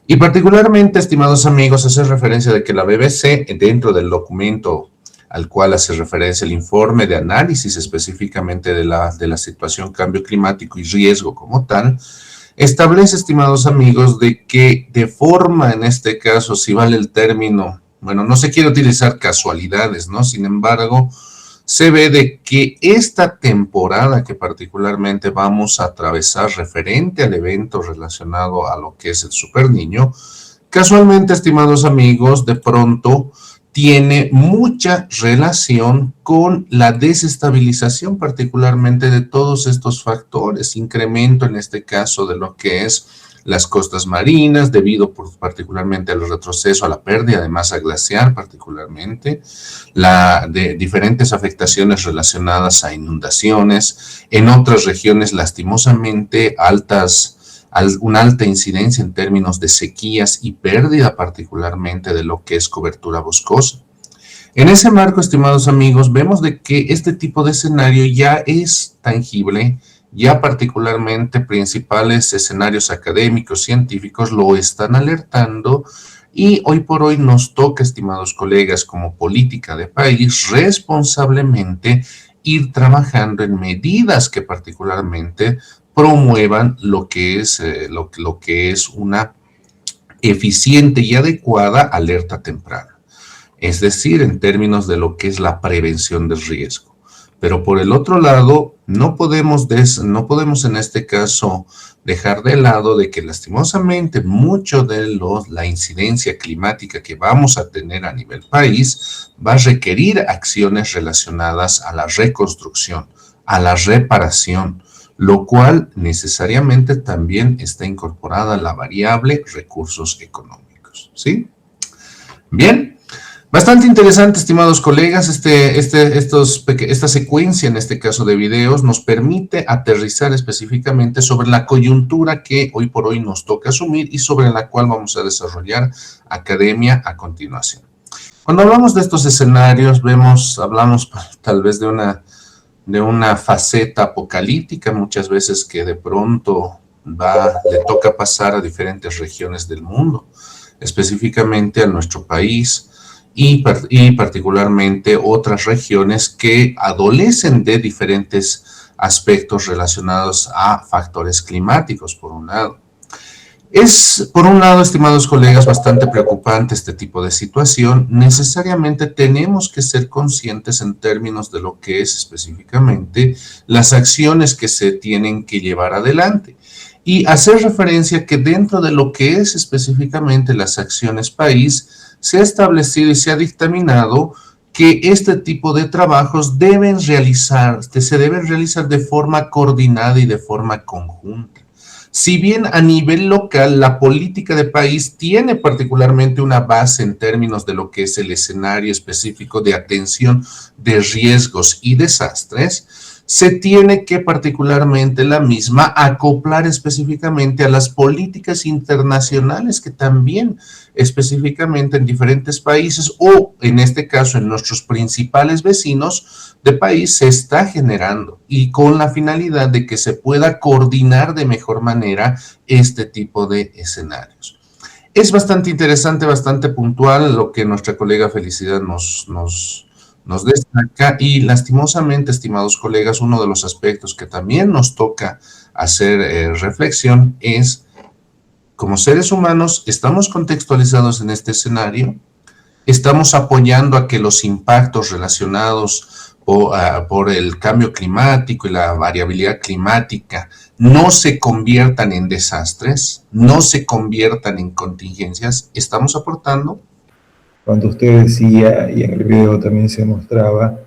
S1: Y particularmente, estimados amigos, hace referencia de que la BBC, dentro del documento al cual hace referencia el informe de análisis específicamente de la situación cambio climático y riesgo como tal, establece, estimados amigos, de que de forma, en este caso, si vale el término, bueno, no se quiere utilizar casualidades, ¿no? Sin embargo, se ve de que esta temporada que particularmente vamos a atravesar referente al evento relacionado a lo que es el Super Niño, casualmente, estimados amigos, de pronto tiene mucha relación con la desestabilización particularmente de todos estos factores, incremento en este caso de lo que es las costas marinas, debido particularmente al retroceso, a la pérdida de masa glaciar particularmente, de diferentes afectaciones relacionadas a inundaciones, en otras regiones lastimosamente una alta incidencia en términos de sequías y pérdida particularmente de lo que es cobertura boscosa. En ese marco, estimados amigos, vemos de que este tipo de escenario ya es tangible, ya particularmente principales escenarios académicos, científicos lo están alertando y hoy por hoy nos toca, estimados colegas, como política de país, responsablemente ir trabajando en medidas que particularmente promuevan lo que es una eficiente y adecuada alerta temprana. Es decir, en términos de lo que es la prevención del riesgo. Pero por el otro lado, no podemos en este caso dejar de lado de que lastimosamente mucho de la incidencia climática que vamos a tener a nivel país va a requerir acciones relacionadas a la reconstrucción, a la reparación, lo cual necesariamente también está incorporada la variable recursos económicos, ¿sí? Bien. Bastante interesante, estimados colegas, esta secuencia, en este caso de videos, nos permite aterrizar específicamente sobre la coyuntura que hoy por hoy nos toca asumir y sobre la cual vamos a desarrollar academia a continuación. Cuando hablamos de estos escenarios, hablamos tal vez de una faceta apocalíptica, muchas veces que de pronto le toca pasar a diferentes regiones del mundo, específicamente a nuestro país, y particularmente otras regiones que adolecen de diferentes aspectos relacionados a factores climáticos, por un lado. Por un lado, estimados colegas, bastante preocupante este tipo de situación. Necesariamente tenemos que ser conscientes en términos de lo que es específicamente las acciones que se tienen que llevar adelante. Y hacer referencia que dentro de lo que es específicamente las acciones país, se ha establecido y se ha dictaminado que este tipo de trabajos se deben realizar de forma coordinada y de forma conjunta. Si bien a nivel local la política de país tiene particularmente una base en términos de lo que es el escenario específico de atención de riesgos y desastres, se tiene que particularmente la misma acoplar específicamente a las políticas internacionales que también específicamente en diferentes países o en este caso en nuestros principales vecinos de país se está generando y con la finalidad de que se pueda coordinar de mejor manera este tipo de escenarios. Es bastante interesante, bastante puntual lo que nuestra colega Felicidad nos destaca y lastimosamente, estimados colegas, uno de los aspectos que también nos toca hacer reflexión es, como seres humanos, estamos contextualizados en este escenario, estamos apoyando a que los impactos relacionados por el cambio climático y la variabilidad climática no se conviertan en desastres, no se conviertan en contingencias, ¿estamos aportando?
S12: Cuando usted decía, y en el video también se mostraba,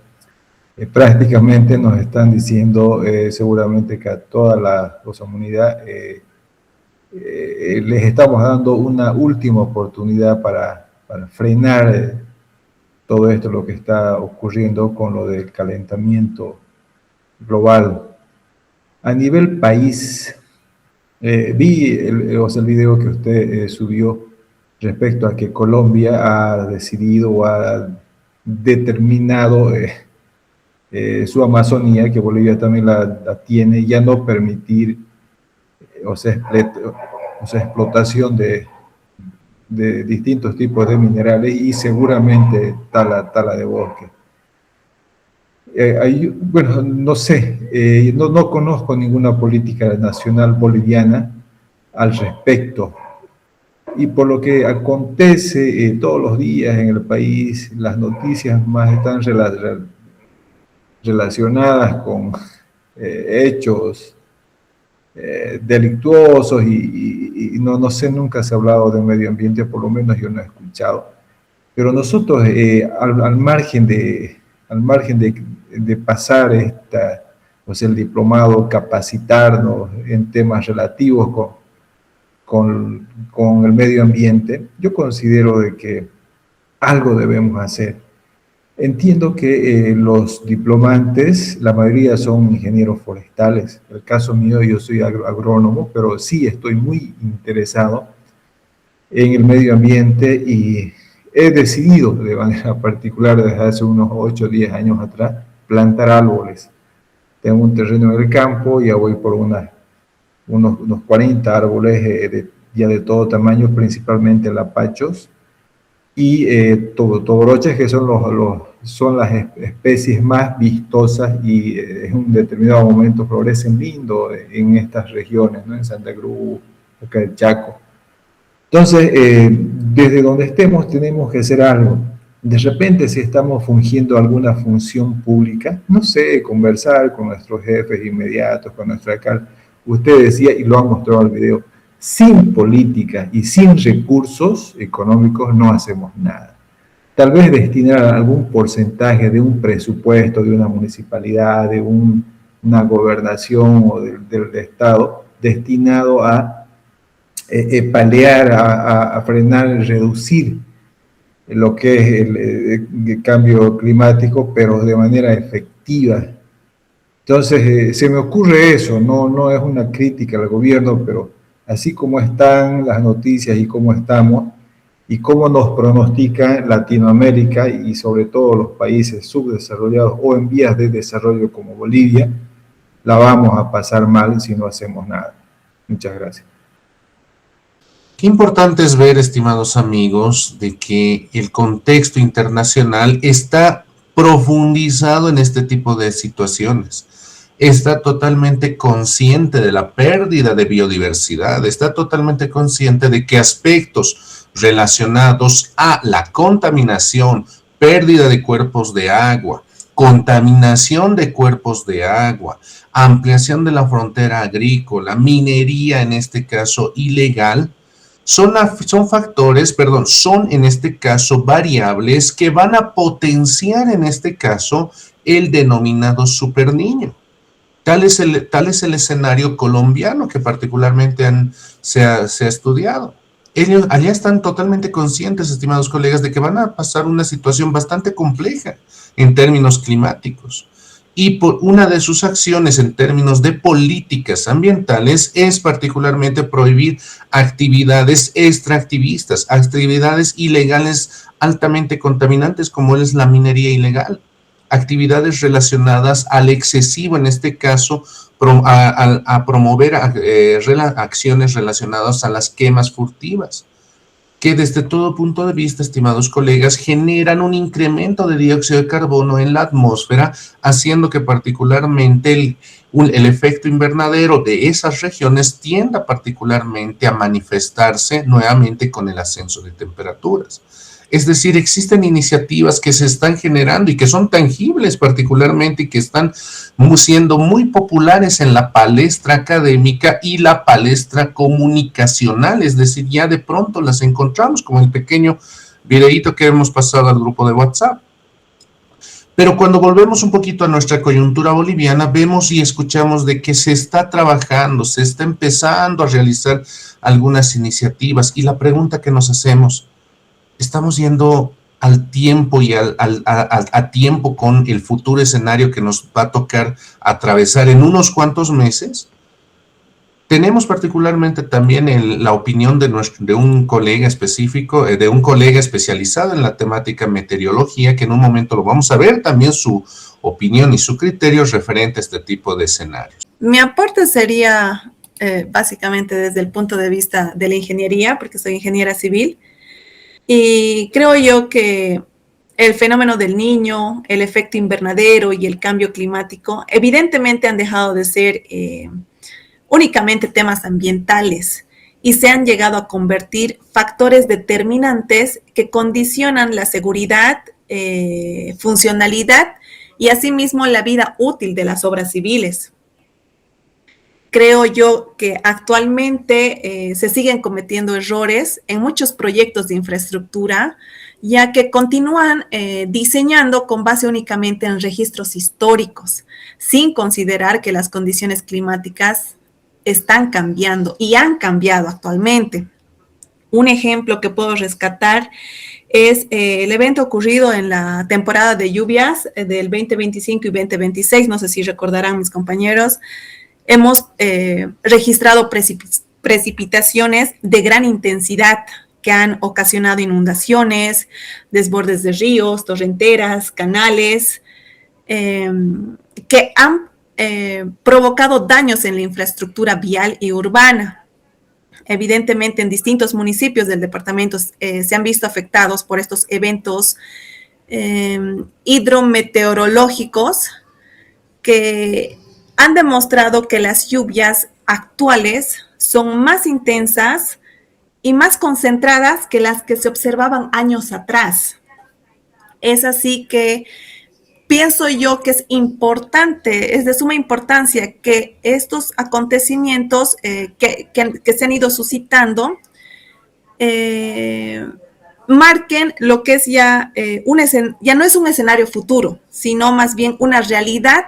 S12: prácticamente nos están diciendo seguramente que a toda la comunidad les estamos dando una última oportunidad para frenar todo esto, lo que está ocurriendo con lo del calentamiento global. A nivel país, vi el video que usted subió respecto a que Colombia ha decidido o ha determinado su Amazonía, que Bolivia también la tiene, ya no permitir explotación de distintos tipos de minerales y seguramente tala de bosque. Bueno, no sé, no conozco ninguna política nacional boliviana al respecto. Y por lo que acontece todos los días en el país, las noticias más están relacionadas con hechos delictuosos y no sé, nunca se ha hablado de medio ambiente, por lo menos yo no he escuchado. Pero nosotros, al margen de pasar el diplomado, capacitarnos en temas relativos con el medio ambiente, yo considero de que algo debemos hacer. Entiendo que los diplomantes, la mayoría son ingenieros forestales. En el caso mío, yo soy agrónomo, pero sí estoy muy interesado en el medio ambiente y he decidido de manera particular desde hace unos 8 o 10 años atrás plantar árboles. Tengo un terreno en el campo, ya voy por unos 40 árboles ya de todo tamaño, principalmente lapachos, y toboroches, que son las especies más vistosas y en un determinado momento florecen lindo en estas regiones, ¿no? En Santa Cruz, acá el Chaco. Entonces, desde donde estemos tenemos que hacer algo. De repente, si estamos fungiendo alguna función pública, no sé, conversar con nuestros jefes inmediatos, con nuestro alcalde. Usted decía, y lo han mostrado en el video, sin política y sin recursos económicos no hacemos nada. Tal vez destinar algún porcentaje de un presupuesto de una municipalidad, de una gobernación o del Estado, destinado a paliar, a frenar, reducir lo que es el cambio climático, pero de manera efectiva. Entonces, se me ocurre eso, no es una crítica al gobierno, pero así como están las noticias y cómo estamos, y cómo nos pronostica Latinoamérica y sobre todo los países subdesarrollados o en vías de desarrollo como Bolivia, la vamos a pasar mal si no hacemos nada. Muchas gracias.
S1: Qué importante es ver, estimados amigos, de que el contexto internacional está profundizado en este tipo de situaciones. Está totalmente consciente de la pérdida de biodiversidad, está totalmente consciente de que aspectos relacionados a la contaminación, pérdida de cuerpos de agua, contaminación de cuerpos de agua, ampliación de la frontera agrícola, minería en este caso ilegal, son en este caso variables que van a potenciar en este caso el denominado superniño. Tal es el escenario colombiano que particularmente se ha estudiado. Ellos allá están totalmente conscientes, estimados colegas, de que van a pasar una situación bastante compleja en términos climáticos. Y por una de sus acciones en términos de políticas ambientales es particularmente prohibir actividades extractivistas, actividades ilegales altamente contaminantes como es la minería ilegal, actividades relacionadas al excesivo, en este caso, a promover acciones relacionadas a las quemas furtivas, que desde todo punto de vista, estimados colegas, generan un incremento de dióxido de carbono en la atmósfera, haciendo que particularmente el efecto invernadero de esas regiones tienda particularmente a manifestarse nuevamente con el ascenso de temperaturas. Es decir, existen iniciativas que se están generando y que son tangibles particularmente y que están siendo muy populares en la palestra académica y la palestra comunicacional, es decir, ya de pronto las encontramos, como el pequeño videíto que hemos pasado al grupo de WhatsApp. Pero cuando volvemos un poquito a nuestra coyuntura boliviana, vemos y escuchamos de que se está trabajando, se está empezando a realizar algunas iniciativas, y la pregunta que nos hacemos: ¿estamos yendo al tiempo y a tiempo con el futuro escenario que nos va a tocar atravesar en unos cuantos meses? Tenemos particularmente también la opinión de un colega específico, de un colega especializado en la temática meteorología, que en un momento lo vamos a ver también su opinión y su criterio referente a este tipo de escenarios.
S13: Mi aporte sería básicamente desde el punto de vista de la ingeniería, porque soy ingeniera civil. Y creo yo que el fenómeno del Niño, el efecto invernadero y el cambio climático evidentemente han dejado de ser únicamente temas ambientales y se han llegado a convertir factores determinantes que condicionan la seguridad, funcionalidad y asimismo la vida útil de las obras civiles. Creo yo que actualmente se siguen cometiendo errores en muchos proyectos de infraestructura, ya que continúan diseñando con base únicamente en registros históricos, sin considerar que las condiciones climáticas están cambiando y han cambiado actualmente. Un ejemplo que puedo rescatar es el evento ocurrido en la temporada de lluvias del 2025 y 2026. No sé si recordarán mis compañeros. Hemos registrado precipitaciones de gran intensidad que han ocasionado inundaciones, desbordes de ríos, torrenteras, canales, que han provocado daños en la infraestructura vial y urbana. Evidentemente, en distintos municipios del departamento se han visto afectados por estos eventos hidrometeorológicos que han demostrado que las lluvias actuales son más intensas y más concentradas que las que se observaban años atrás. Es así que pienso yo que es importante, es de suma importancia que estos acontecimientos que se han ido suscitando marquen lo que es ya no es un escenario futuro, sino más bien una realidad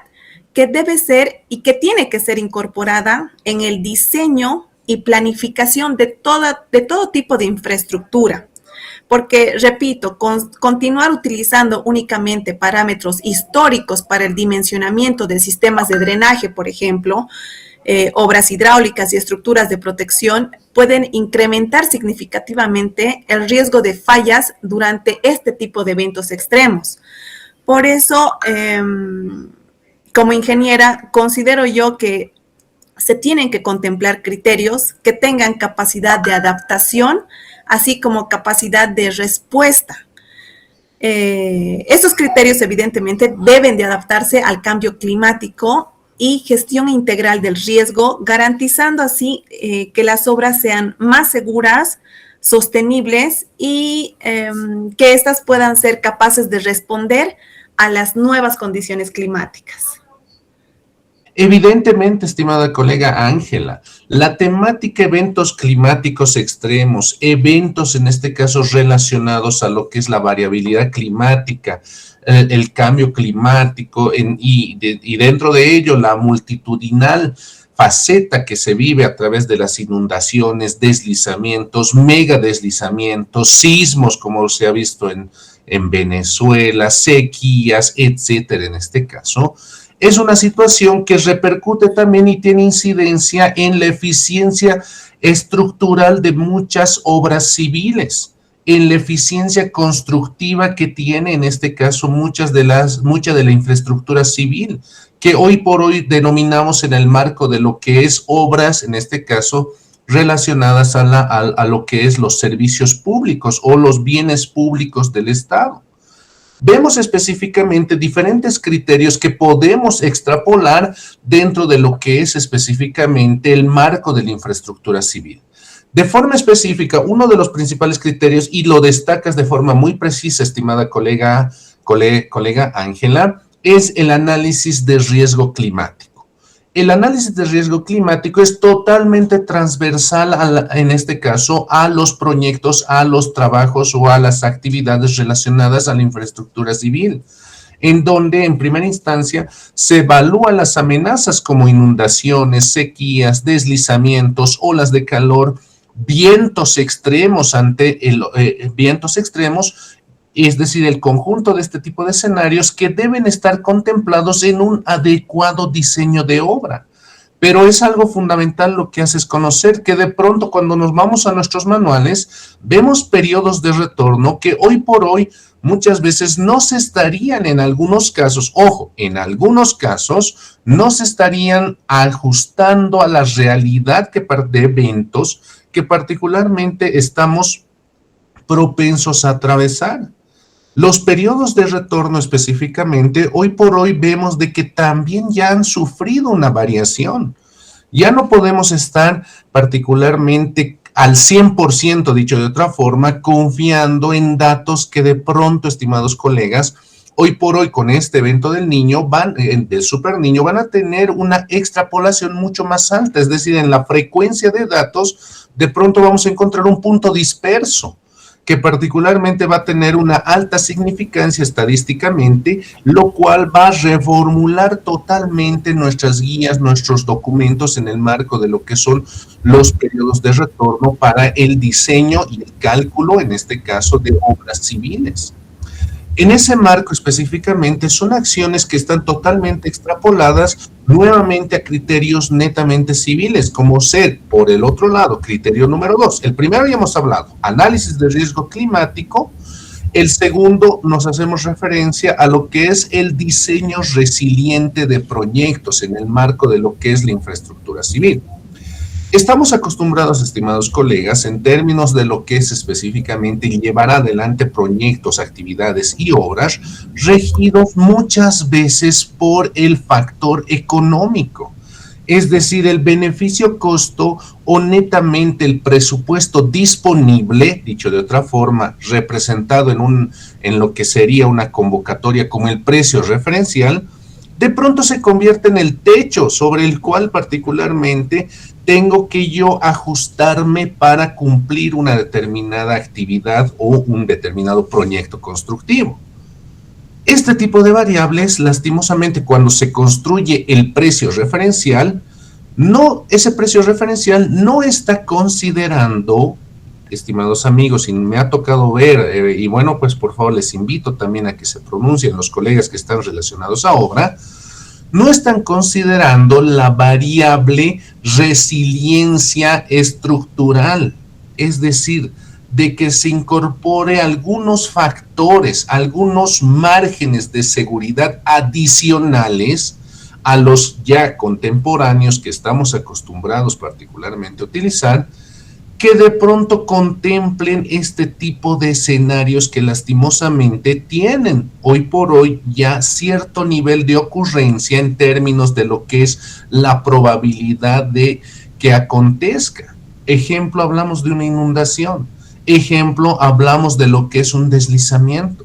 S13: que debe ser y que tiene que ser incorporada en el diseño y planificación de todo tipo de infraestructura. Porque, repito, continuar utilizando únicamente parámetros históricos para el dimensionamiento de sistemas de drenaje, por ejemplo, obras hidráulicas y estructuras de protección, pueden incrementar significativamente el riesgo de fallas durante este tipo de eventos extremos. Por eso, como ingeniera, considero yo que se tienen que contemplar criterios que tengan capacidad de adaptación, así como capacidad de respuesta. Estos criterios, evidentemente, deben de adaptarse al cambio climático y gestión integral del riesgo, garantizando así que las obras sean más seguras, sostenibles y que éstas puedan ser capaces de responder a las nuevas condiciones climáticas.
S1: Evidentemente, estimada colega Ángela, la temática eventos climáticos extremos, eventos en este caso relacionados a lo que es la variabilidad climática, el cambio climático y dentro de ello la multitudinal faceta que se vive a través de las inundaciones, deslizamientos, megadeslizamientos, sismos como se ha visto en Venezuela, sequías, etcétera en este caso. Es una situación que repercute también y tiene incidencia en la eficiencia estructural de muchas obras civiles, en la eficiencia constructiva que tiene en este caso mucha de la infraestructura civil, que hoy por hoy denominamos en el marco de lo que es obras, en este caso relacionadas a lo que es los servicios públicos o los bienes públicos del Estado. Vemos específicamente diferentes criterios que podemos extrapolar dentro de lo que es específicamente el marco de la infraestructura civil. De forma específica, uno de los principales criterios, y lo destacas de forma muy precisa, estimada colega Ángela, es el análisis de riesgo climático. El análisis de riesgo climático es totalmente transversal, en este caso, a los proyectos, a los trabajos o a las actividades relacionadas a la infraestructura civil, en donde en primera instancia se evalúan las amenazas como inundaciones, sequías, deslizamientos, olas de calor, vientos extremos es decir, el conjunto de este tipo de escenarios que deben estar contemplados en un adecuado diseño de obra. Pero es algo fundamental lo que haces conocer, que de pronto cuando nos vamos a nuestros manuales, vemos periodos de retorno que hoy por hoy muchas veces no se estarían en algunos casos, ojo, en algunos casos no se estarían ajustando a la realidad de eventos que particularmente estamos propensos a atravesar. Los periodos de retorno específicamente, hoy por hoy vemos de que también ya han sufrido una variación. Ya no podemos estar particularmente al 100%, dicho de otra forma, confiando en datos que de pronto, estimados colegas, hoy por hoy con este evento del niño, del super niño, van a tener una extrapolación mucho más alta, es decir, en la frecuencia de datos, de pronto vamos a encontrar un punto disperso. que particularmente va a tener una alta significancia estadísticamente, lo cual va a reformular totalmente nuestras guías, nuestros documentos en el marco de lo que son los periodos de retorno para el diseño y el cálculo, en este caso, de obras civiles. En ese marco específicamente son acciones que están totalmente extrapoladas nuevamente a criterios netamente civiles, como ser, por el otro lado, criterio número 2. El primero ya hemos hablado, análisis de riesgo climático. El segundo, nos hacemos referencia a lo que es el diseño resiliente de proyectos en el marco de lo que es la infraestructura civil. Estamos acostumbrados, estimados colegas, en términos de lo que es específicamente llevar adelante proyectos, actividades y obras, regidos muchas veces por el factor económico, es decir, el beneficio-costo o netamente el presupuesto disponible, dicho de otra forma, representado en lo que sería una convocatoria como el precio referencial, de pronto se convierte en el techo sobre el cual particularmente tengo que yo ajustarme para cumplir una determinada actividad o un determinado proyecto constructivo. Este tipo de variables, lastimosamente, cuando se construye el precio referencial, ese precio referencial no está considerando, estimados amigos, y me ha tocado ver, y bueno, pues por favor les invito también a que se pronuncien los colegas que están relacionados a obra, no están considerando la variable resiliencia estructural, es decir, de que se incorpore algunos factores, algunos márgenes de seguridad adicionales a los ya contemporáneos que estamos acostumbrados particularmente a utilizar, que de pronto contemplen este tipo de escenarios que lastimosamente tienen hoy por hoy ya cierto nivel de ocurrencia en términos de lo que es la probabilidad de que acontezca. Ejemplo, hablamos de una inundación. Ejemplo, hablamos de lo que es un deslizamiento.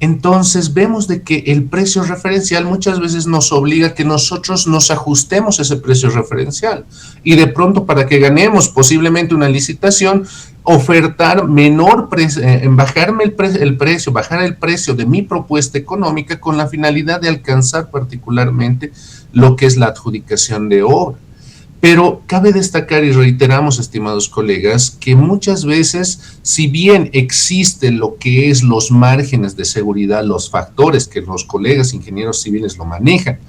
S1: Entonces vemos de que el precio referencial muchas veces nos obliga a que nosotros nos ajustemos a ese precio referencial y de pronto para que ganemos posiblemente una licitación, ofertar menor precio, bajar el precio de mi propuesta económica con la finalidad de alcanzar particularmente lo que es la adjudicación de obra. Pero cabe destacar y reiteramos, estimados colegas, que muchas veces, si bien existe lo que es los márgenes de seguridad, los factores que los colegas ingenieros civiles lo manejan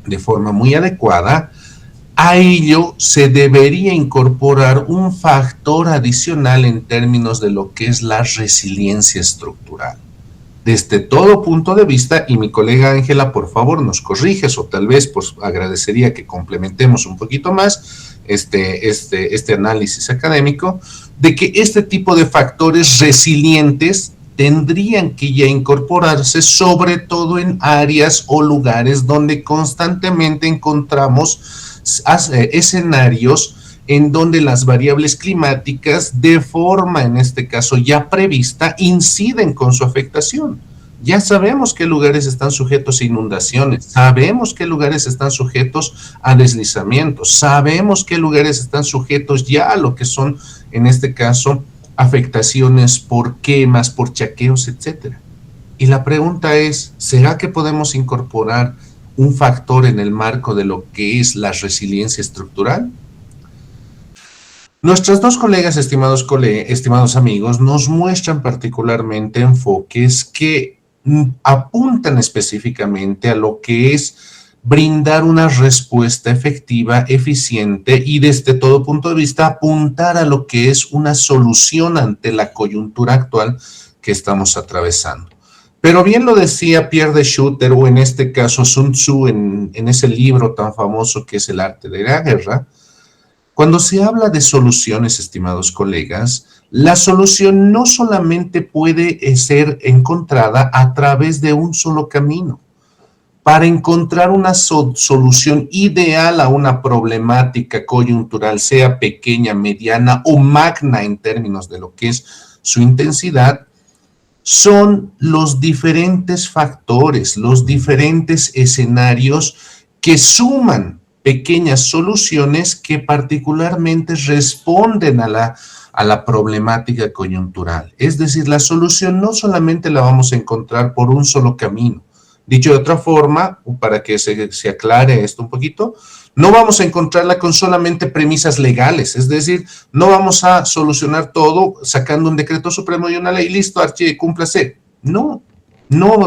S1: de forma muy adecuada, a ello se debería incorporar un factor adicional en términos de lo que es la resiliencia estructural. Desde todo punto de vista, y mi colega Ángela, por favor, nos corriges o tal vez pues agradecería que complementemos un poquito más este análisis académico, de que este tipo de factores resilientes tendrían que ya incorporarse sobre todo en áreas o lugares donde constantemente encontramos escenarios en donde las variables climáticas de forma, en este caso ya prevista, inciden con su afectación. Ya sabemos qué lugares están sujetos a inundaciones, sabemos qué lugares están sujetos a deslizamientos, sabemos qué lugares están sujetos ya a lo que son, en este caso, afectaciones por quemas, por chaqueos, etcétera. Y la pregunta es, ¿será que podemos incorporar un factor en el marco de lo que es la resiliencia estructural? Nuestros dos colegas, estimados amigos, nos muestran particularmente enfoques que apuntan específicamente a lo que es brindar una respuesta efectiva, eficiente y desde todo punto de vista apuntar a lo que es una solución ante la coyuntura actual que estamos atravesando. Pero bien lo decía Pierre de Schutter o en este caso Sun Tzu en ese libro tan famoso que es El arte de la guerra. Cuando se habla de soluciones, estimados colegas, la solución no solamente puede ser encontrada a través de un solo camino. Para encontrar una solución ideal a una problemática coyuntural, sea pequeña, mediana o magna en términos de lo que es su intensidad, son los diferentes factores, los diferentes escenarios que suman pequeñas soluciones que particularmente responden a a la problemática coyuntural. Es decir, la solución no solamente la vamos a encontrar por un solo camino. Dicho de otra forma, para que se aclare esto un poquito, no vamos a encontrarla con solamente premisas legales, es decir, no vamos a solucionar todo sacando un decreto supremo y una ley, listo, cúmplase. No,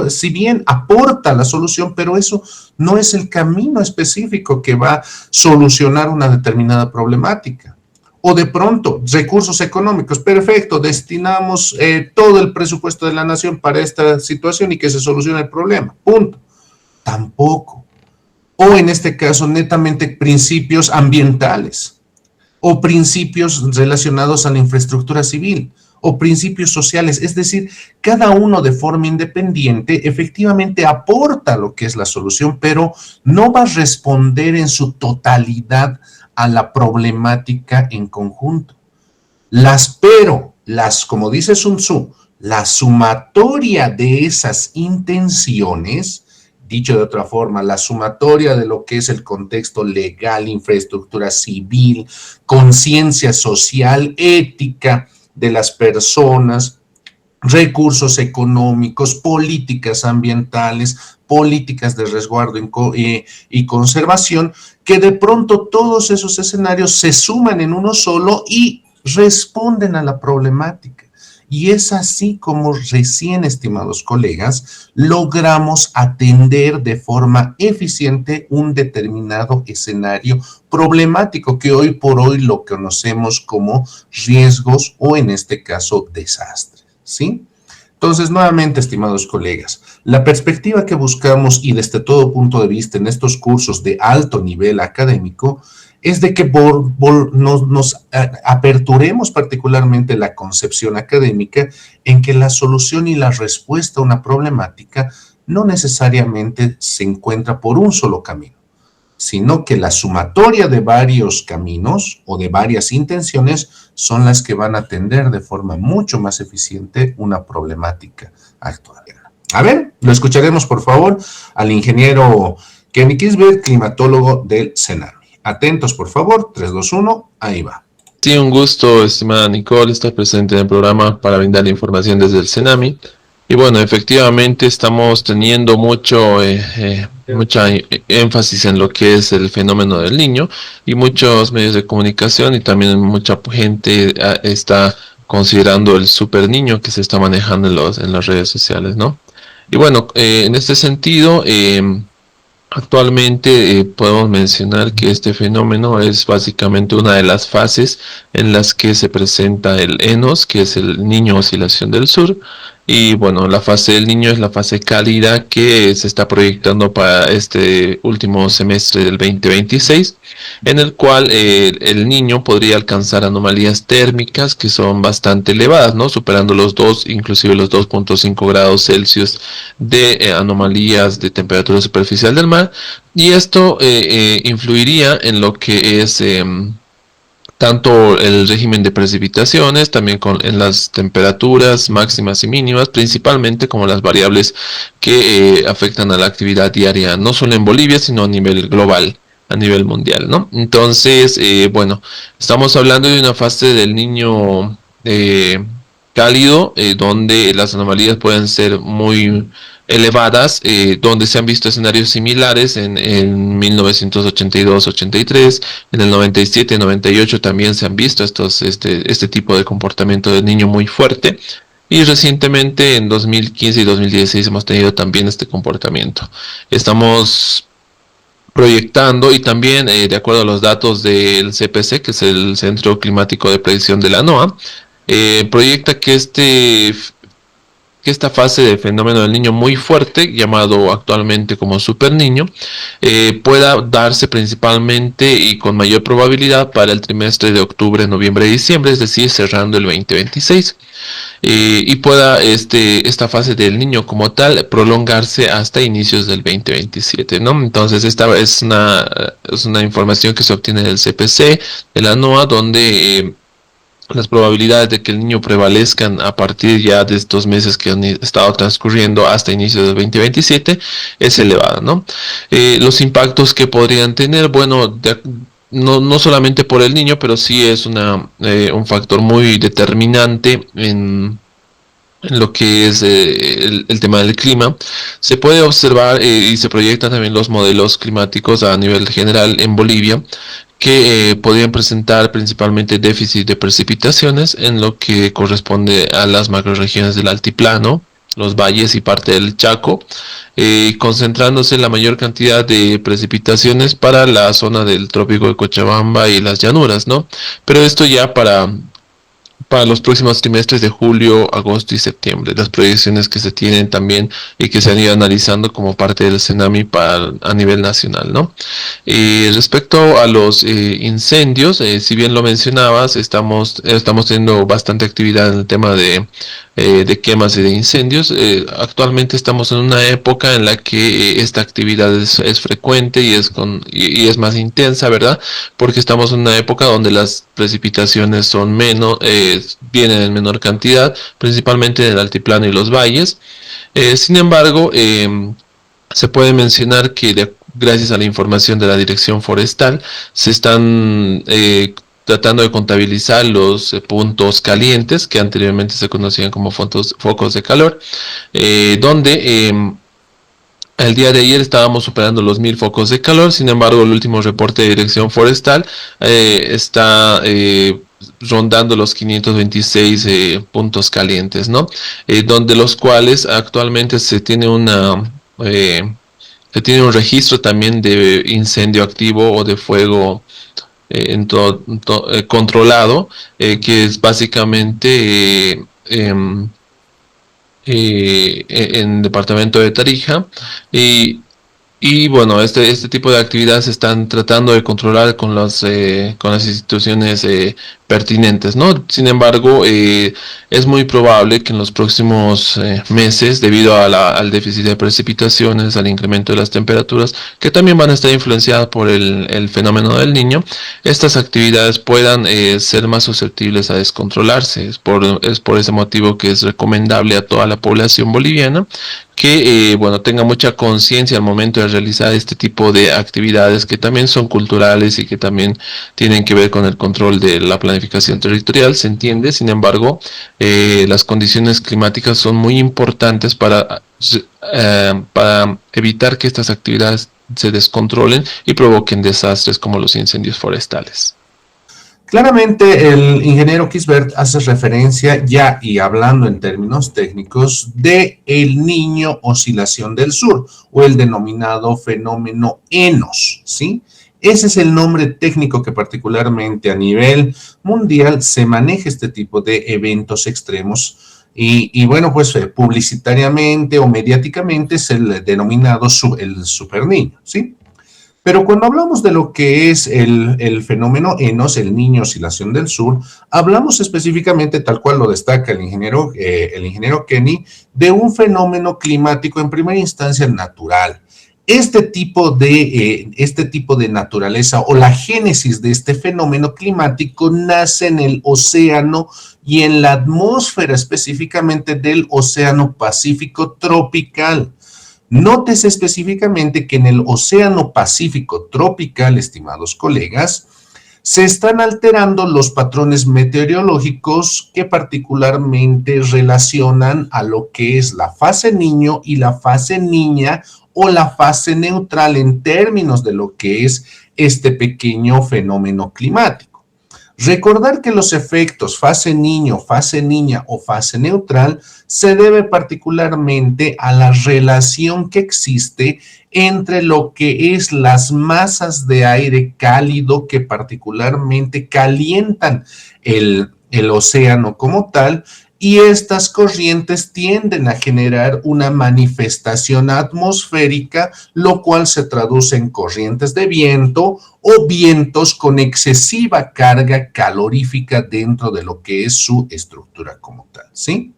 S1: si bien aporta la solución, pero eso no es el camino específico que va a solucionar una determinada problemática. O de pronto, recursos económicos, perfecto, destinamos todo el presupuesto de la nación para esta situación y que se solucione el problema, punto. Tampoco. O en este caso, netamente principios ambientales, o principios relacionados a la infraestructura civil, o principios sociales, es decir, cada uno de forma independiente efectivamente aporta lo que es la solución, pero no va a responder en su totalidad a la problemática en conjunto. Como dice Sun Tzu, la sumatoria de esas intenciones, dicho de otra forma, la sumatoria de lo que es el contexto legal, infraestructura civil, conciencia social, ética de las personas, recursos económicos, políticas ambientales, políticas de resguardo y conservación, que de pronto todos esos escenarios se suman en uno solo y responden a la problemática. Y es así como recién, estimados colegas, logramos atender de forma eficiente un determinado escenario problemático que hoy por hoy lo conocemos como riesgos o en este caso desastres, ¿sí? Entonces, nuevamente, estimados colegas, la perspectiva que buscamos y desde todo punto de vista en estos cursos de alto nivel académico es de que nos aperturemos particularmente la concepción académica en que la solución y la respuesta a una problemática no necesariamente se encuentra por un solo camino, sino que la sumatoria de varios caminos o de varias intenciones son las que van a atender de forma mucho más eficiente una problemática actual. A ver, lo escucharemos por favor al ingeniero Kenny Kisbert, climatólogo del CENAMI. Atentos por favor, 3, 2, 1, ahí va.
S14: Sí, un gusto, estimada Nicole, estar presente en el programa para brindar información desde el CENAMI. Y bueno, efectivamente estamos teniendo mucha énfasis en lo que es el fenómeno del niño y muchos medios de comunicación y también mucha gente está considerando el super niño que se está manejando en las redes sociales, ¿no? Y bueno, en este sentido, actualmente podemos mencionar que este fenómeno es básicamente una de las fases en las que se presenta el ENOS, que es el Niño Oscilación del Sur. Y bueno, la fase del niño es la fase cálida que se está proyectando para este último semestre del 2026, en el cual el niño podría alcanzar anomalías térmicas que son bastante elevadas, ¿no? Superando inclusive los 2.5 grados Celsius de anomalías de temperatura superficial del mar. Y esto influiría en lo que es tanto el régimen de precipitaciones, también en las temperaturas máximas y mínimas, principalmente como las variables que afectan a la actividad diaria, no solo en Bolivia, sino a nivel global, a nivel mundial, ¿no? Entonces, bueno, estamos hablando de una fase del niño cálido, donde las anomalías pueden ser muy elevadas, donde se han visto escenarios similares en 1982-83, en el 97-98 también se han visto este tipo de comportamiento del niño muy fuerte, y recientemente en 2015 y 2016 hemos tenido también este comportamiento. Estamos proyectando y también de acuerdo a los datos del CPC, que es el Centro Climático de Predicción de la NOAA, proyecta que esta fase de fenómeno del niño muy fuerte, llamado actualmente como super niño, pueda darse principalmente y con mayor probabilidad para el trimestre de octubre, noviembre y diciembre, es decir, cerrando el 2026. Y pueda esta fase del niño como tal prolongarse hasta inicios del 2027, ¿no? Entonces esta es una información que se obtiene del CPC, de la NOAA, donde las probabilidades de que el niño prevalezcan a partir ya de estos meses que han estado transcurriendo hasta inicio del 2027 es elevada, ¿no? Los impactos que podrían tener, bueno, no solamente por el niño, pero sí es un factor muy determinante en lo que es el tema del clima. Se puede observar y se proyectan también los modelos climáticos a nivel general en Bolivia, que podrían presentar principalmente déficit de precipitaciones en lo que corresponde a las macrorregiones del altiplano, los valles y parte del Chaco, concentrándose la mayor cantidad de precipitaciones para la zona del trópico de Cochabamba y las llanuras, ¿no? Pero esto ya para los próximos trimestres de julio, agosto y septiembre, las proyecciones que se tienen también y que se han ido analizando como parte del CENAMI a nivel nacional, ¿no? Respecto a los incendios, si bien lo mencionabas, estamos teniendo bastante actividad en el tema de quemas y de incendios. Actualmente estamos en una época en la que esta actividad es frecuente y es más intensa, ¿verdad? Porque estamos en una época donde las precipitaciones son menos, vienen en menor cantidad, principalmente en el altiplano y los valles. Sin embargo, se puede mencionar que gracias a la información de la Dirección Forestal se están tratando de contabilizar los puntos calientes que anteriormente se conocían como focos de calor, donde el día de ayer estábamos superando los 1000 focos de calor. Sin embargo, el último reporte de Dirección Forestal está rondando los 526 puntos calientes, ¿no? Donde los cuales actualmente se tiene un registro también de incendio activo o de fuego controlado, que es básicamente en el departamento de Tarija, y bueno, este tipo de actividades se están tratando de controlar con las instituciones pertinentes, ¿no? Sin embargo, es muy probable que en los próximos meses, debido al déficit de precipitaciones, al incremento de las temperaturas, que también van a estar influenciadas por el fenómeno del Niño, estas actividades puedan ser más susceptibles a descontrolarse. Es por ese motivo que es recomendable a toda la población boliviana que tenga mucha conciencia al momento de realizar este tipo de actividades, que también son culturales y que también tienen que ver con el control de la planificación territorial, se entiende. Sin embargo, las condiciones climáticas son muy importantes para evitar que estas actividades se descontrolen y provoquen desastres como los incendios forestales.
S1: Claramente el ingeniero Kisbert hace referencia ya, y hablando en términos técnicos, de el Niño Oscilación del Sur, o el denominado fenómeno ENOS, ¿sí? Ese es el nombre técnico que particularmente a nivel mundial se maneja este tipo de eventos extremos, y bueno, pues publicitariamente o mediáticamente es el denominado el superniño, ¿sí? Pero cuando hablamos de lo que es el fenómeno ENOS, el Niño Oscilación del Sur, hablamos específicamente, tal cual lo destaca el ingeniero Kenny, de un fenómeno climático en primera instancia natural. Este tipo de naturaleza, o la génesis de este fenómeno climático, nace en el océano y en la atmósfera específicamente del Océano Pacífico tropical. Nótese específicamente que en el Océano Pacífico tropical, estimados colegas, se están alterando los patrones meteorológicos que particularmente relacionan a lo que es la fase niño y la fase niña, o la fase neutral en términos de lo que es este pequeño fenómeno climático. Recordar que los efectos fase niño, fase niña o fase neutral se debe particularmente a la relación que existe entre lo que es las masas de aire cálido que particularmente calientan el océano como tal, y estas corrientes tienden a generar una manifestación atmosférica, lo cual se traduce en corrientes de viento o vientos con excesiva carga calorífica dentro de lo que es su estructura como tal, ¿sí?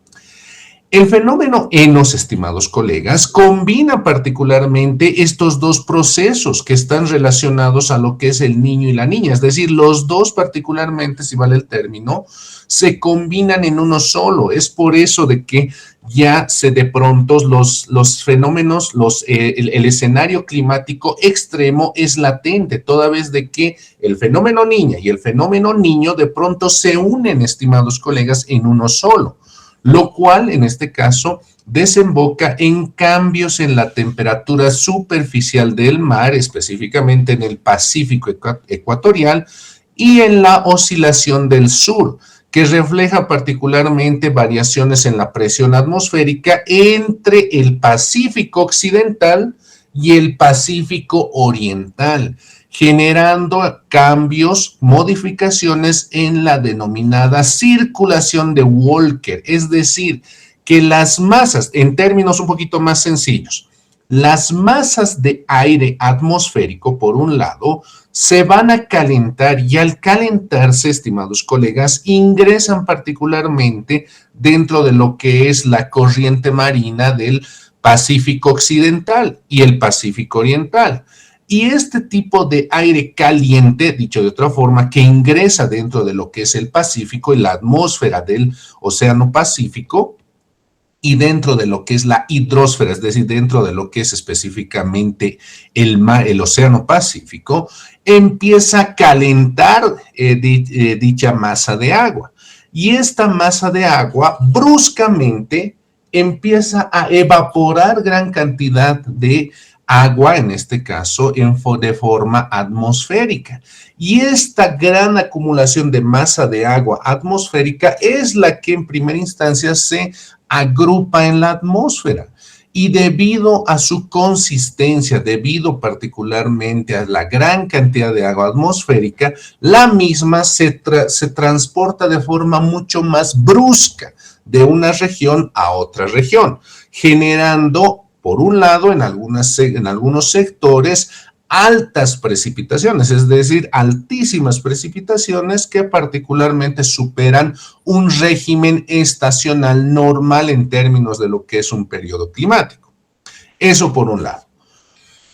S1: El fenómeno ENOS, estimados colegas, combina particularmente estos dos procesos que están relacionados a lo que es el niño y la niña, es decir, los dos particularmente, si vale el término, se combinan en uno solo. Es por eso de que ya de pronto los fenómenos, el escenario climático extremo es latente, toda vez de que el fenómeno niña y el fenómeno niño de pronto se unen, estimados colegas, en uno solo, lo cual en este caso desemboca en cambios en la temperatura superficial del mar, específicamente en el Pacífico ecuatorial, y en la oscilación del sur, que refleja particularmente variaciones en la presión atmosférica entre el Pacífico occidental y el Pacífico oriental, generando cambios, modificaciones en la denominada circulación de Walker, es decir, que las masas, en términos un poquito más sencillos, las masas de aire atmosférico, por un lado, se van a calentar y al calentarse, estimados colegas, ingresan particularmente dentro de lo que es la corriente marina del Pacífico occidental y el Pacífico oriental. Y este tipo de aire caliente, dicho de otra forma, que ingresa dentro de lo que es el Pacífico y la atmósfera del Océano Pacífico y dentro de lo que es la hidrosfera, es decir, dentro de lo que es específicamente el mar, el Océano Pacífico, empieza a calentar dicha masa de agua. Y esta masa de agua bruscamente empieza a evaporar gran cantidad de agua, en este caso, de forma atmosférica. Y esta gran acumulación de masa de agua atmosférica es la que en primera instancia se agrupa en la atmósfera. Y debido a su consistencia, debido particularmente a la gran cantidad de agua atmosférica, la misma se transporta de forma mucho más brusca de una región a otra región, generando, por un lado, en algunos sectores, altas precipitaciones, es decir, altísimas precipitaciones que particularmente superan un régimen estacional normal en términos de lo que es un periodo climático. Eso por un lado.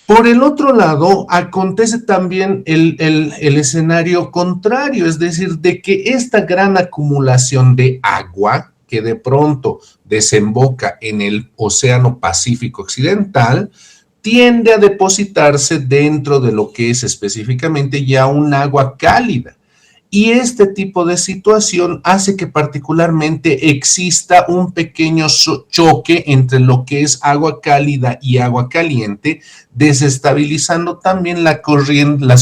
S1: Por el otro lado, acontece también el escenario contrario, es decir, de que esta gran acumulación de agua que de pronto desemboca en el Océano Pacífico Occidental, tiende a depositarse dentro de lo que es específicamente ya un agua cálida. Y este tipo de situación hace que particularmente exista un pequeño choque entre lo que es agua cálida y agua caliente, desestabilizando también las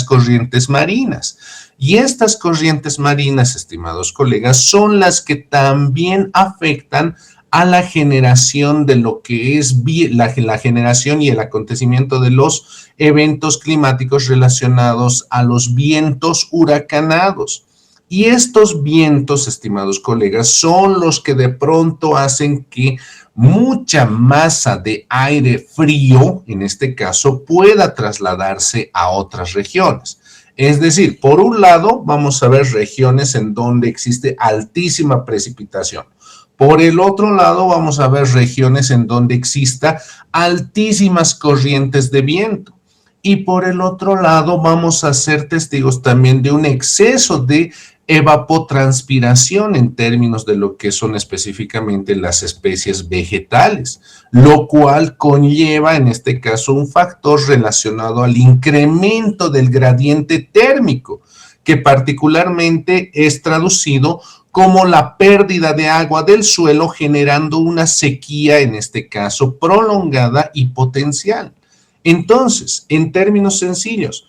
S1: corrientes marinas. Y estas corrientes marinas, estimados colegas, son las que también afectan a la generación de lo que es la generación y el acontecimiento de los eventos climáticos relacionados a los vientos huracanados. Y estos vientos, estimados colegas, son los que de pronto hacen que mucha masa de aire frío, en este caso, pueda trasladarse a otras regiones. Es decir, por un lado, vamos a ver regiones en donde existe altísima precipitación. Por el otro lado, vamos a ver regiones en donde exista altísimas corrientes de viento. Y por el otro lado, vamos a ser testigos también de un exceso de evapotranspiración en términos de lo que son específicamente las especies vegetales, lo cual conlleva en este caso un factor relacionado al incremento del gradiente térmico, que particularmente es traducido como la pérdida de agua del suelo, generando una sequía, en este caso, prolongada y potencial. Entonces, en términos sencillos,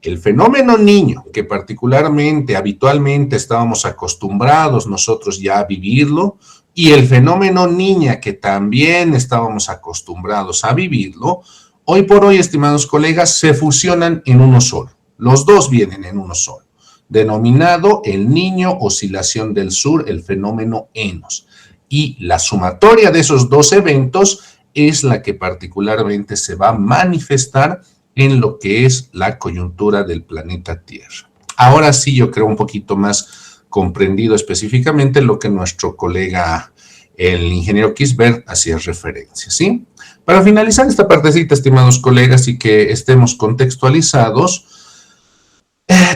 S1: el fenómeno niño, que particularmente, habitualmente estábamos acostumbrados nosotros ya a vivirlo, y el fenómeno niña, que también estábamos acostumbrados a vivirlo, hoy por hoy, estimados colegas, se fusionan en uno solo. Los dos vienen en uno solo, denominado el Niño Oscilación del Sur, el fenómeno ENOS. Y la sumatoria de esos dos eventos es la que particularmente se va a manifestar en lo que es la coyuntura del planeta Tierra. Ahora sí, yo creo un poquito más comprendido específicamente lo que nuestro colega el ingeniero Kisbert hacía referencia, ¿sí? Para finalizar esta partecita, estimados colegas, y que estemos contextualizados,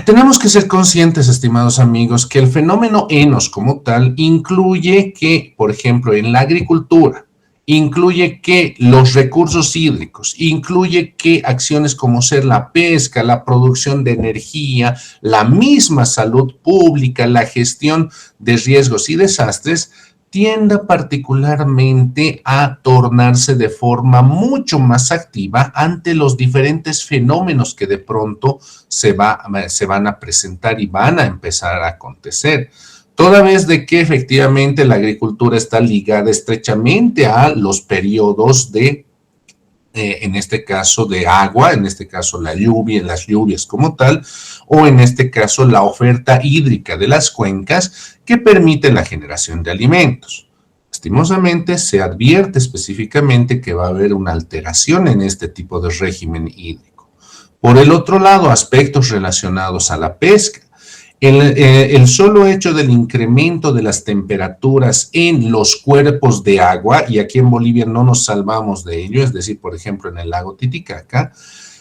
S1: tenemos que ser conscientes, estimados amigos, que el fenómeno ENOS como tal incluye que, por ejemplo, en la agricultura, incluye que los recursos hídricos, incluye que acciones como ser la pesca, la producción de energía, la misma salud pública, la gestión de riesgos y desastres, tienda particularmente a tornarse de forma mucho más activa ante los diferentes fenómenos que de pronto se van a presentar y van a empezar a acontecer. Toda vez de que efectivamente la agricultura está ligada estrechamente a los periodos de, en este caso, de agua, en este caso la lluvia, las lluvias como tal, o en este caso la oferta hídrica de las cuencas que permiten la generación de alimentos. Lastimosamente, se advierte específicamente que va a haber una alteración en este tipo de régimen hídrico. Por el otro lado, aspectos relacionados a la pesca. El solo hecho del incremento de las temperaturas en los cuerpos de agua, y aquí en Bolivia no nos salvamos de ello, es decir, por ejemplo, en el lago Titicaca,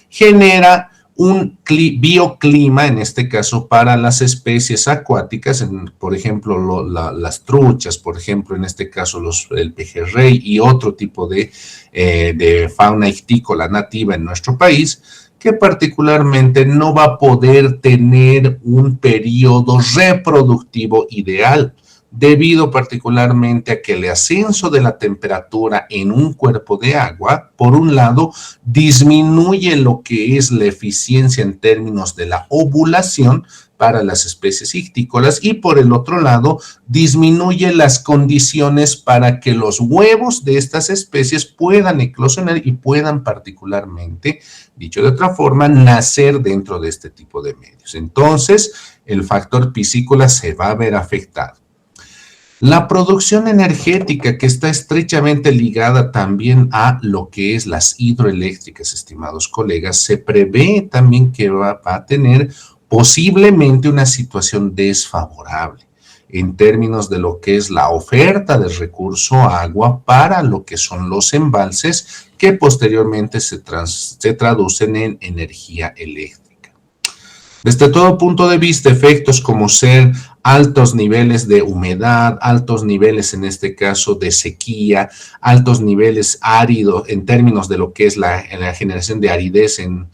S1: genera un bioclima, en este caso, para las especies acuáticas, por ejemplo, las truchas, por ejemplo, en este caso, el pejerrey y otro tipo de fauna ictícola nativa en nuestro país, que particularmente no va a poder tener un periodo reproductivo ideal, debido particularmente a que el ascenso de la temperatura en un cuerpo de agua, por un lado, disminuye lo que es la eficiencia en términos de la ovulación para las especies ictícolas y por el otro lado, disminuye las condiciones para que los huevos de estas especies puedan eclosionar y puedan particularmente, dicho de otra forma, nacer dentro de este tipo de medios. Entonces, el factor piscícola se va a ver afectado. La producción energética, que está estrechamente ligada también a lo que es las hidroeléctricas, estimados colegas, se prevé también que va a tener posiblemente una situación desfavorable en términos de lo que es la oferta del recurso agua para lo que son los embalses que posteriormente se traducen en energía eléctrica. Desde todo punto de vista, efectos como ser altos niveles de humedad, altos niveles en este caso de sequía, altos niveles áridos en términos de lo que es la generación de aridez en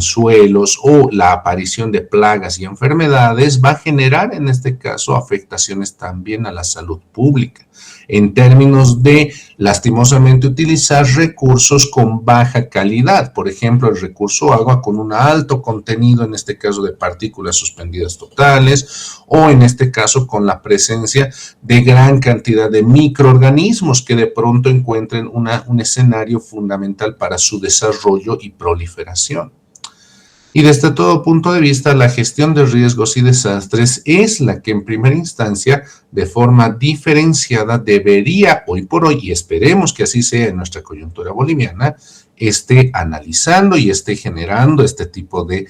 S1: suelos o la aparición de plagas y enfermedades va a generar en este caso afectaciones también a la salud pública en términos de lastimosamente utilizar recursos con baja calidad, por ejemplo el recurso agua con un alto contenido en este caso de partículas suspendidas totales o en este caso con la presencia de gran cantidad de microorganismos que de pronto encuentren un escenario fundamental para su desarrollo y proliferación. Y desde todo punto de vista, la gestión de riesgos y desastres es la que en primera instancia, de forma diferenciada, debería hoy por hoy, y esperemos que así sea en nuestra coyuntura boliviana, esté analizando y esté generando este tipo de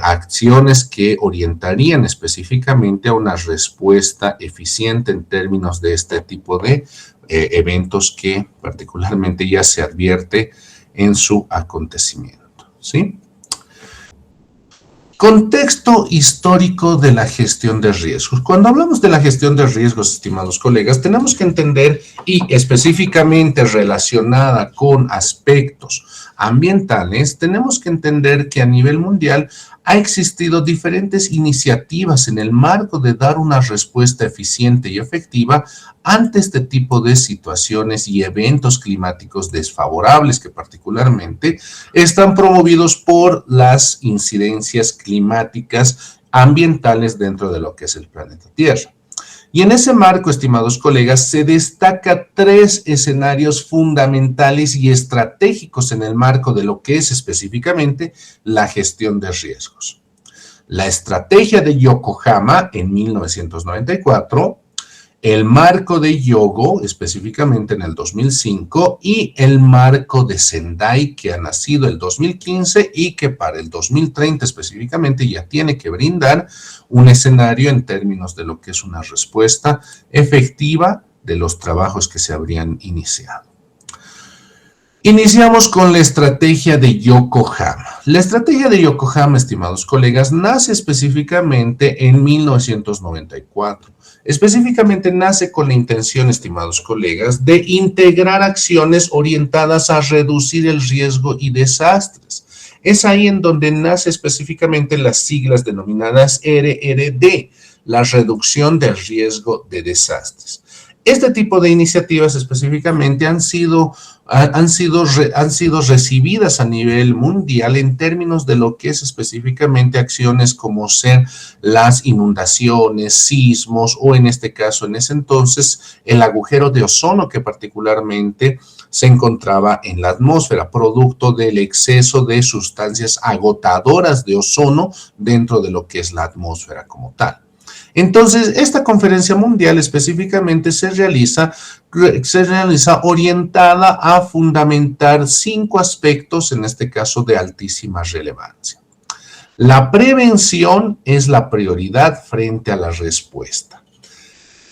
S1: acciones que orientarían específicamente a una respuesta eficiente en términos de este tipo de eventos que particularmente ya se advierte en su acontecimiento, ¿sí? Contexto histórico de la gestión de riesgos. Cuando hablamos de la gestión de riesgos, estimados colegas, tenemos que entender y específicamente relacionada con aspectos ambientales, tenemos que entender que a nivel mundial ha existido diferentes iniciativas en el marco de dar una respuesta eficiente y efectiva ante este tipo de situaciones y eventos climáticos desfavorables que particularmente están promovidos por las incidencias climáticas ambientales dentro de lo que es el planeta Tierra. Y en ese marco, estimados colegas, se destaca 3 escenarios fundamentales y estratégicos en el marco de lo que es específicamente la gestión de riesgos. La estrategia de Yokohama en 1994, el marco de Hyogo, específicamente en el 2005, y el marco de Sendai, que ha nacido el 2015 y que para el 2030 específicamente ya tiene que brindar un escenario en términos de lo que es una respuesta efectiva de los trabajos que se habrían iniciado. Iniciamos con la estrategia de Yokohama. La estrategia de Yokohama, estimados colegas, nace específicamente en 1994. Específicamente nace con la intención, estimados colegas, de integrar acciones orientadas a reducir el riesgo y desastres. Es ahí en donde nace específicamente las siglas denominadas RRD, la reducción del riesgo de desastres. Este tipo de iniciativas específicamente han sido recibidas a nivel mundial en términos de lo que es específicamente acciones como ser las inundaciones, sismos o en este caso, en ese entonces, el agujero de ozono que particularmente se encontraba en la atmósfera, producto del exceso de sustancias agotadoras de ozono dentro de lo que es la atmósfera como tal. Entonces, esta conferencia mundial específicamente se realiza orientada a fundamentar 5 aspectos, en este caso de altísima relevancia. La prevención es la prioridad frente a la respuesta.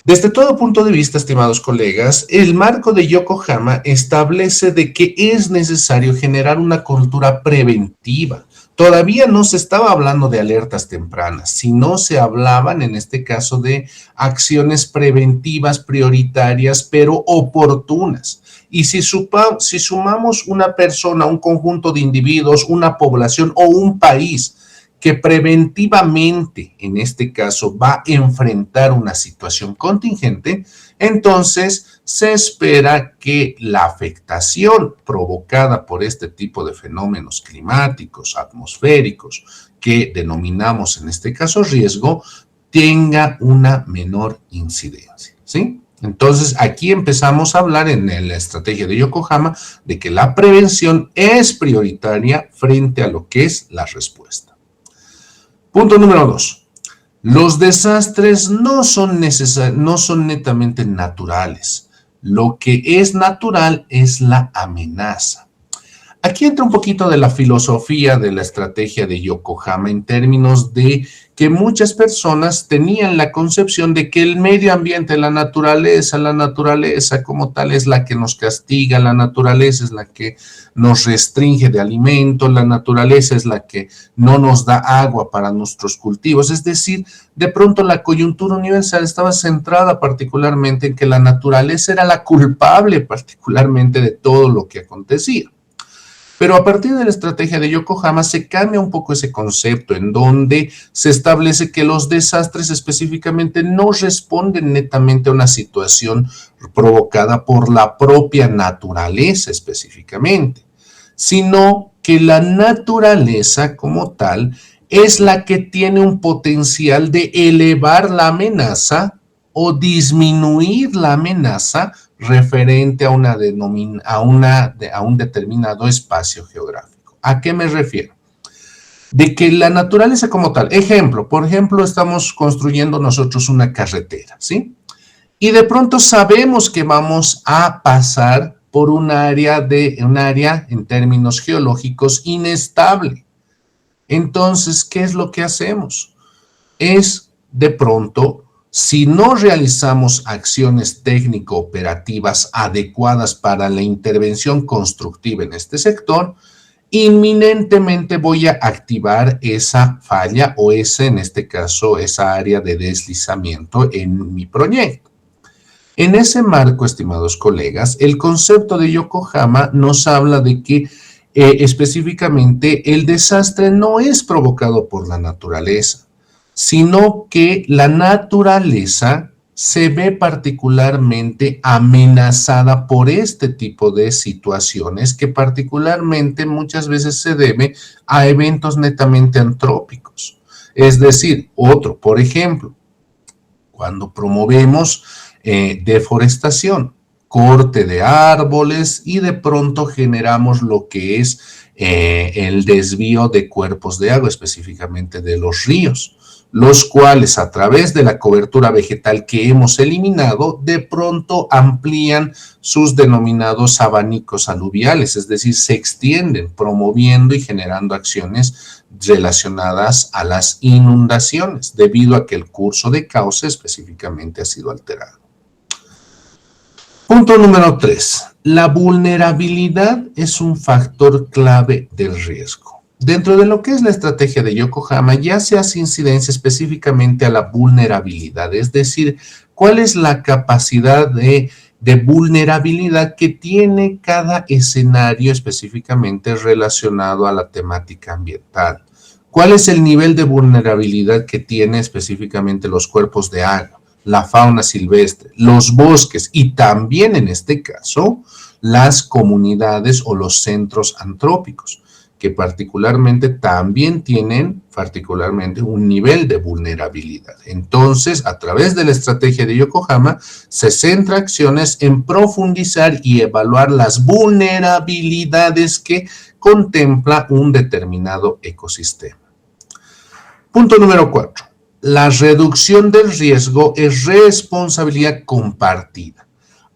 S1: Desde todo punto de vista, estimados colegas, el marco de Yokohama establece de que es necesario generar una cultura preventiva. Todavía no se estaba hablando de alertas tempranas, sino se hablaban en este caso de acciones preventivas prioritarias, pero oportunas. Y si sumamos una persona, un conjunto de individuos, una población o un país que preventivamente, en este caso, va a enfrentar una situación contingente, entonces se espera que la afectación provocada por este tipo de fenómenos climáticos, atmosféricos, que denominamos en este caso riesgo, tenga una menor incidencia, ¿sí? Entonces, aquí empezamos a hablar en la estrategia de Yokohama de que la prevención es prioritaria frente a lo que es la respuesta. Punto número 2. Los desastres no son netamente naturales. Lo que es natural es la amenaza. Aquí entra un poquito de la filosofía de la estrategia de Yokohama en términos de que muchas personas tenían la concepción de que el medio ambiente, la naturaleza como tal es la que nos castiga, la naturaleza es la que nos restringe de alimento, la naturaleza es la que no nos da agua para nuestros cultivos. Es decir, de pronto la coyuntura universal estaba centrada particularmente en que la naturaleza era la culpable particularmente de todo lo que acontecía. Pero a partir de la estrategia de Yokohama se cambia un poco ese concepto en donde se establece que los desastres específicamente no responden netamente a una situación provocada por la propia naturaleza específicamente, sino que la naturaleza como tal es la que tiene un potencial de elevar la amenaza o disminuir la amenaza referente a un determinado espacio geográfico. ¿A qué me refiero? De que la naturaleza como tal, por ejemplo, estamos construyendo nosotros una carretera, ¿sí? Y de pronto sabemos que vamos a pasar por un área en términos geológicos inestable. Entonces, ¿qué es lo que hacemos? Es de pronto, si no realizamos acciones técnico-operativas adecuadas para la intervención constructiva en este sector, inminentemente voy a activar esa falla o en este caso, esa área de deslizamiento en mi proyecto. En ese marco, estimados colegas, el concepto de Yokohama nos habla de que específicamente el desastre no es provocado por la naturaleza, sino que la naturaleza se ve particularmente amenazada por este tipo de situaciones que particularmente muchas veces se debe a eventos netamente antrópicos. Es decir, por ejemplo, cuando promovemos deforestación, corte de árboles y de pronto generamos lo que es el desvío de cuerpos de agua, específicamente de los ríos, los cuales a través de la cobertura vegetal que hemos eliminado, de pronto amplían sus denominados abanicos aluviales, es decir, se extienden promoviendo y generando acciones relacionadas a las inundaciones, debido a que el curso de cauce específicamente ha sido alterado. Punto número 3. La vulnerabilidad es un factor clave del riesgo. Dentro de lo que es la estrategia de Yokohama ya se hace incidencia específicamente a la vulnerabilidad, es decir, cuál es la capacidad de vulnerabilidad que tiene cada escenario específicamente relacionado a la temática ambiental. ¿Cuál es el nivel de vulnerabilidad que tiene específicamente los cuerpos de agua, la fauna silvestre, los bosques y también en este caso las comunidades o los centros antrópicos, que particularmente también tienen un nivel de vulnerabilidad? Entonces, a través de la estrategia de Yokohama, se centra acciones en profundizar y evaluar las vulnerabilidades que contempla un determinado ecosistema. Punto número 4. La reducción del riesgo es responsabilidad compartida.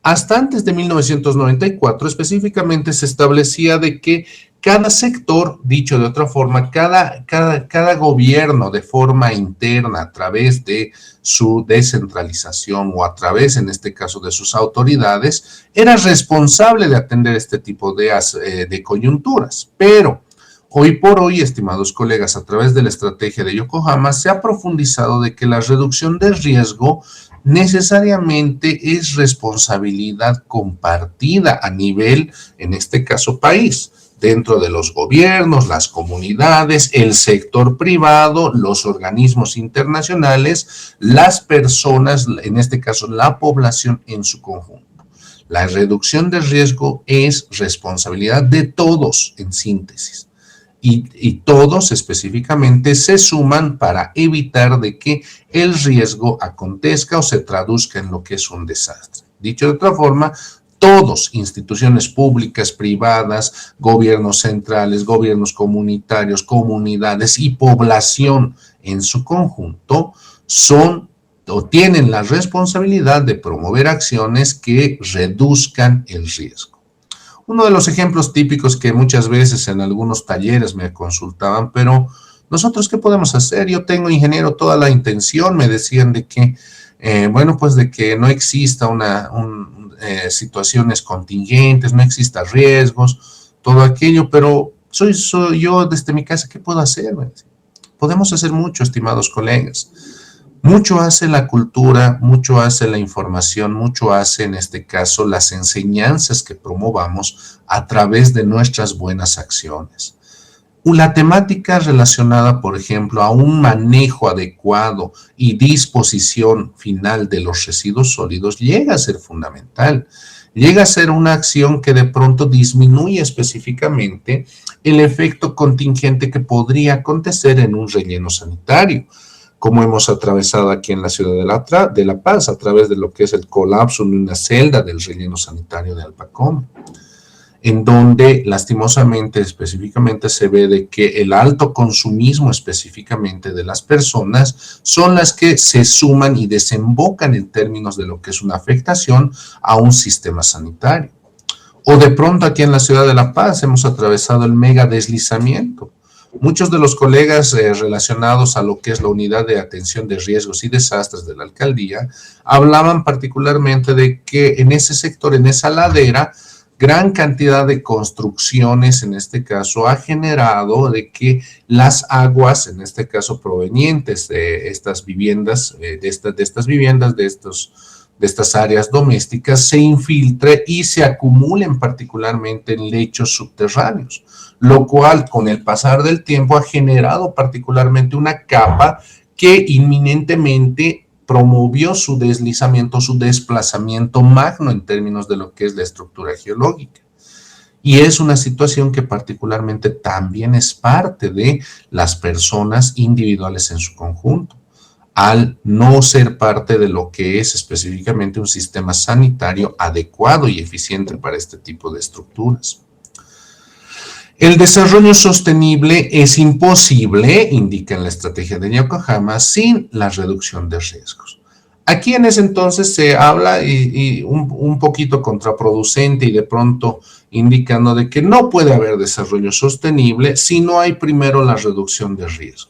S1: Hasta antes de 1994, específicamente se establecía de que cada sector, dicho de otra forma, cada gobierno de forma interna a través de su descentralización o a través, en este caso, de sus autoridades, era responsable de atender este tipo de coyunturas. Pero hoy por hoy, estimados colegas, a través de la estrategia de Yokohama se ha profundizado de que la reducción del riesgo necesariamente es responsabilidad compartida a nivel, en este caso, país, dentro de los gobiernos, las comunidades, el sector privado, los organismos internacionales, las personas, en este caso, la población en su conjunto. La reducción del riesgo es responsabilidad de todos, en síntesis. Y todos específicamente se suman para evitar de que el riesgo acontezca o se traduzca en lo que es un desastre. Dicho de otra forma, todos, instituciones públicas, privadas, gobiernos centrales, gobiernos comunitarios, comunidades y población en su conjunto son o tienen la responsabilidad de promover acciones que reduzcan el riesgo. Uno de los ejemplos típicos que muchas veces en algunos talleres me consultaban, pero nosotros, ¿qué podemos hacer? Yo tengo, ingeniero, toda la intención, me decían de que, de que no exista situaciones contingentes, no exista riesgos, todo aquello, pero soy yo desde mi casa, ¿qué puedo hacer? Podemos hacer mucho, estimados colegas. Mucho hace la cultura, mucho hace la información, mucho hace en este caso las enseñanzas que promovamos a través de nuestras buenas acciones. La temática relacionada, por ejemplo, a un manejo adecuado y disposición final de los residuos sólidos llega a ser fundamental. Llega a ser una acción que de pronto disminuye específicamente el efecto contingente que podría acontecer en un relleno sanitario, como hemos atravesado aquí en la ciudad de La Paz, a través de lo que es el colapso de una celda del relleno sanitario de Alpacoma, en donde lastimosamente específicamente se ve de que el alto consumismo específicamente de las personas son las que se suman y desembocan en términos de lo que es una afectación a un sistema sanitario. O de pronto aquí en la ciudad de La Paz hemos atravesado el mega deslizamiento. Muchos de los colegas relacionados a lo que es la unidad de atención de riesgos y desastres de la alcaldía hablaban particularmente de que en ese sector, en esa ladera, gran cantidad de construcciones, en este caso, ha generado de que las aguas, en este caso provenientes de estas viviendas, de estas áreas domésticas, se infiltre y se acumulen particularmente en lechos subterráneos, lo cual con el pasar del tiempo ha generado particularmente una capa que inminentemente promovió su deslizamiento, su desplazamiento magno en términos de lo que es la estructura geológica. Y es una situación que particularmente también es parte de las personas individuales en su conjunto, al no ser parte de lo que es específicamente un sistema sanitario adecuado y eficiente para este tipo de estructuras. El desarrollo sostenible es imposible, indica en la estrategia de Yokohama, sin la reducción de riesgos. Aquí en ese entonces se habla y un poquito contraproducente y de pronto indicando de que no puede haber desarrollo sostenible si no hay primero la reducción de riesgo.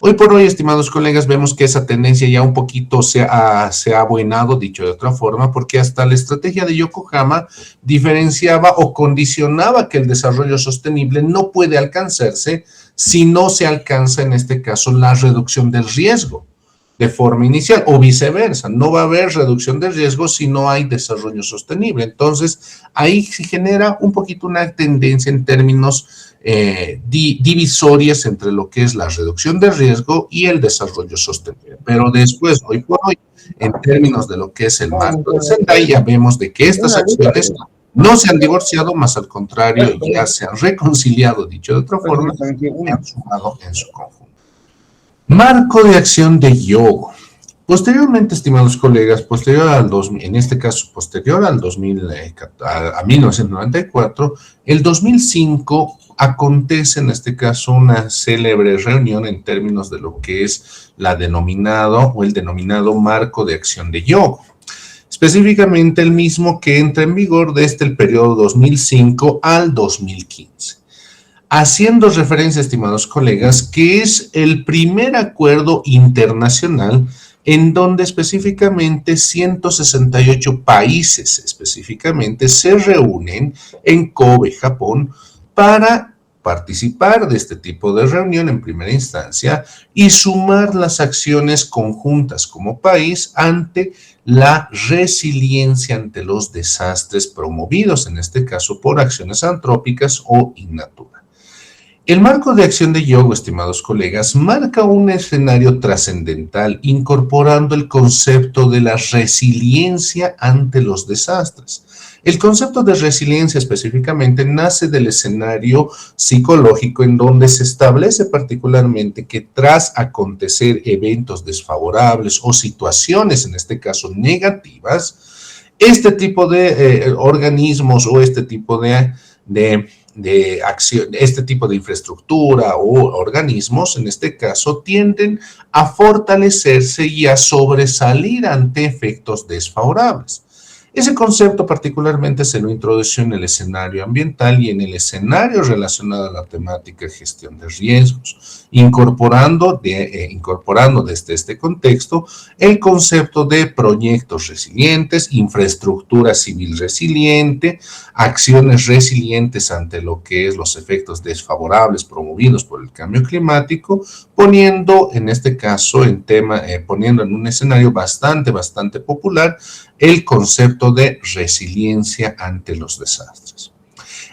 S1: Hoy por hoy, estimados colegas, vemos que esa tendencia ya un poquito se ha abuenado, dicho de otra forma, porque hasta la estrategia de Yokohama diferenciaba o condicionaba que el desarrollo sostenible no puede alcanzarse si no se alcanza, en este caso, la reducción del riesgo de forma inicial, o viceversa. No va a haber reducción de riesgo si no hay desarrollo sostenible. Entonces, ahí se genera un poquito una tendencia en términos divisorias entre lo que es la reducción de riesgo y el desarrollo sostenible. Pero después, hoy por hoy, en términos de lo que es el marco de Sendai, ya vemos de que estas acciones no se han divorciado, más al contrario, ya se han reconciliado, dicho de otra forma, y han sumado en su conjunto. Marco de acción de Hyogo. Posteriormente, estimados colegas, posterior al 2000, en este caso posterior al 2000, a 1994, el 2005 acontece en este caso una célebre reunión en términos de lo que es el denominado Marco de Acción de Hyogo. Específicamente el mismo que entra en vigor desde el periodo 2005 al 2015. Haciendo referencia, estimados colegas, que es el primer acuerdo internacional en donde específicamente 168 países específicamente se reúnen en Kobe, Japón, para participar de este tipo de reunión en primera instancia y sumar las acciones conjuntas como país ante la resiliencia ante los desastres promovidos, en este caso por acciones antrópicas o in natura. El marco de acción de Hyogo, estimados colegas, marca un escenario trascendental incorporando el concepto de la resiliencia ante los desastres. El concepto de resiliencia específicamente nace del escenario psicológico en donde se establece particularmente que tras acontecer eventos desfavorables o situaciones, en este caso negativas, este tipo de organismos o este tipo de acción, este tipo de infraestructura o organismos, en este caso, tienden a fortalecerse y a sobresalir ante efectos desfavorables. Ese concepto particularmente se lo introdujo en el escenario ambiental y en el escenario relacionado a la temática de gestión de riesgos, incorporando desde este contexto el concepto de proyectos resilientes, infraestructura civil resiliente, acciones resilientes ante lo que es los efectos desfavorables promovidos por el cambio climático, poniendo en este caso poniendo en un escenario bastante popular el concepto de resiliencia ante los desastres.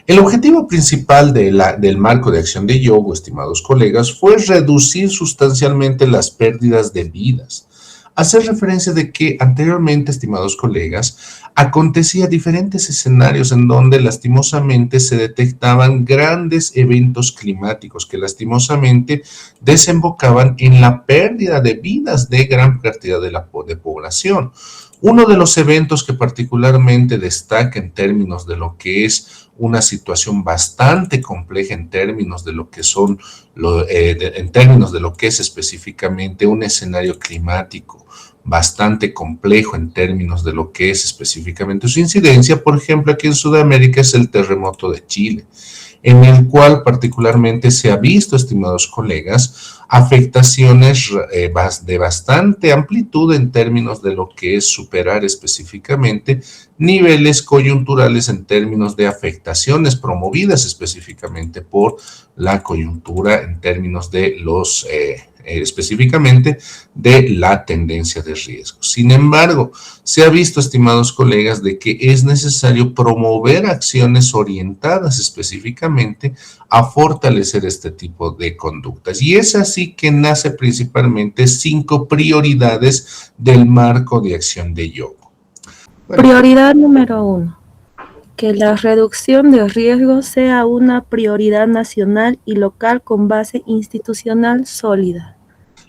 S1: El objetivo principal del marco de acción de Hyogo, estimados colegas, fue reducir sustancialmente las pérdidas de vidas. Hacer referencia de que anteriormente, estimados colegas, acontecía diferentes escenarios en donde lastimosamente se detectaban grandes eventos climáticos que lastimosamente desembocaban en la pérdida de vidas de gran cantidad de población. Uno de los eventos que particularmente destaca en términos de lo que es una situación bastante compleja en términos de lo que es específicamente un escenario climático bastante complejo en términos de lo que es específicamente su incidencia, por ejemplo, aquí en Sudamérica es el terremoto de Chile, en el cual particularmente se ha visto, estimados colegas, afectaciones de bastante amplitud en términos de lo que es superar específicamente niveles coyunturales en términos de afectaciones promovidas específicamente por la coyuntura en términos de específicamente de la tendencia de riesgo. Sin embargo, se ha visto, estimados colegas, de que es necesario promover acciones orientadas específicamente a fortalecer este tipo de conductas. Y es así que nace principalmente 5 prioridades del marco de acción de Hyogo.
S15: Prioridad número 1. Que la reducción de riesgo sea una prioridad nacional y local con base institucional sólida.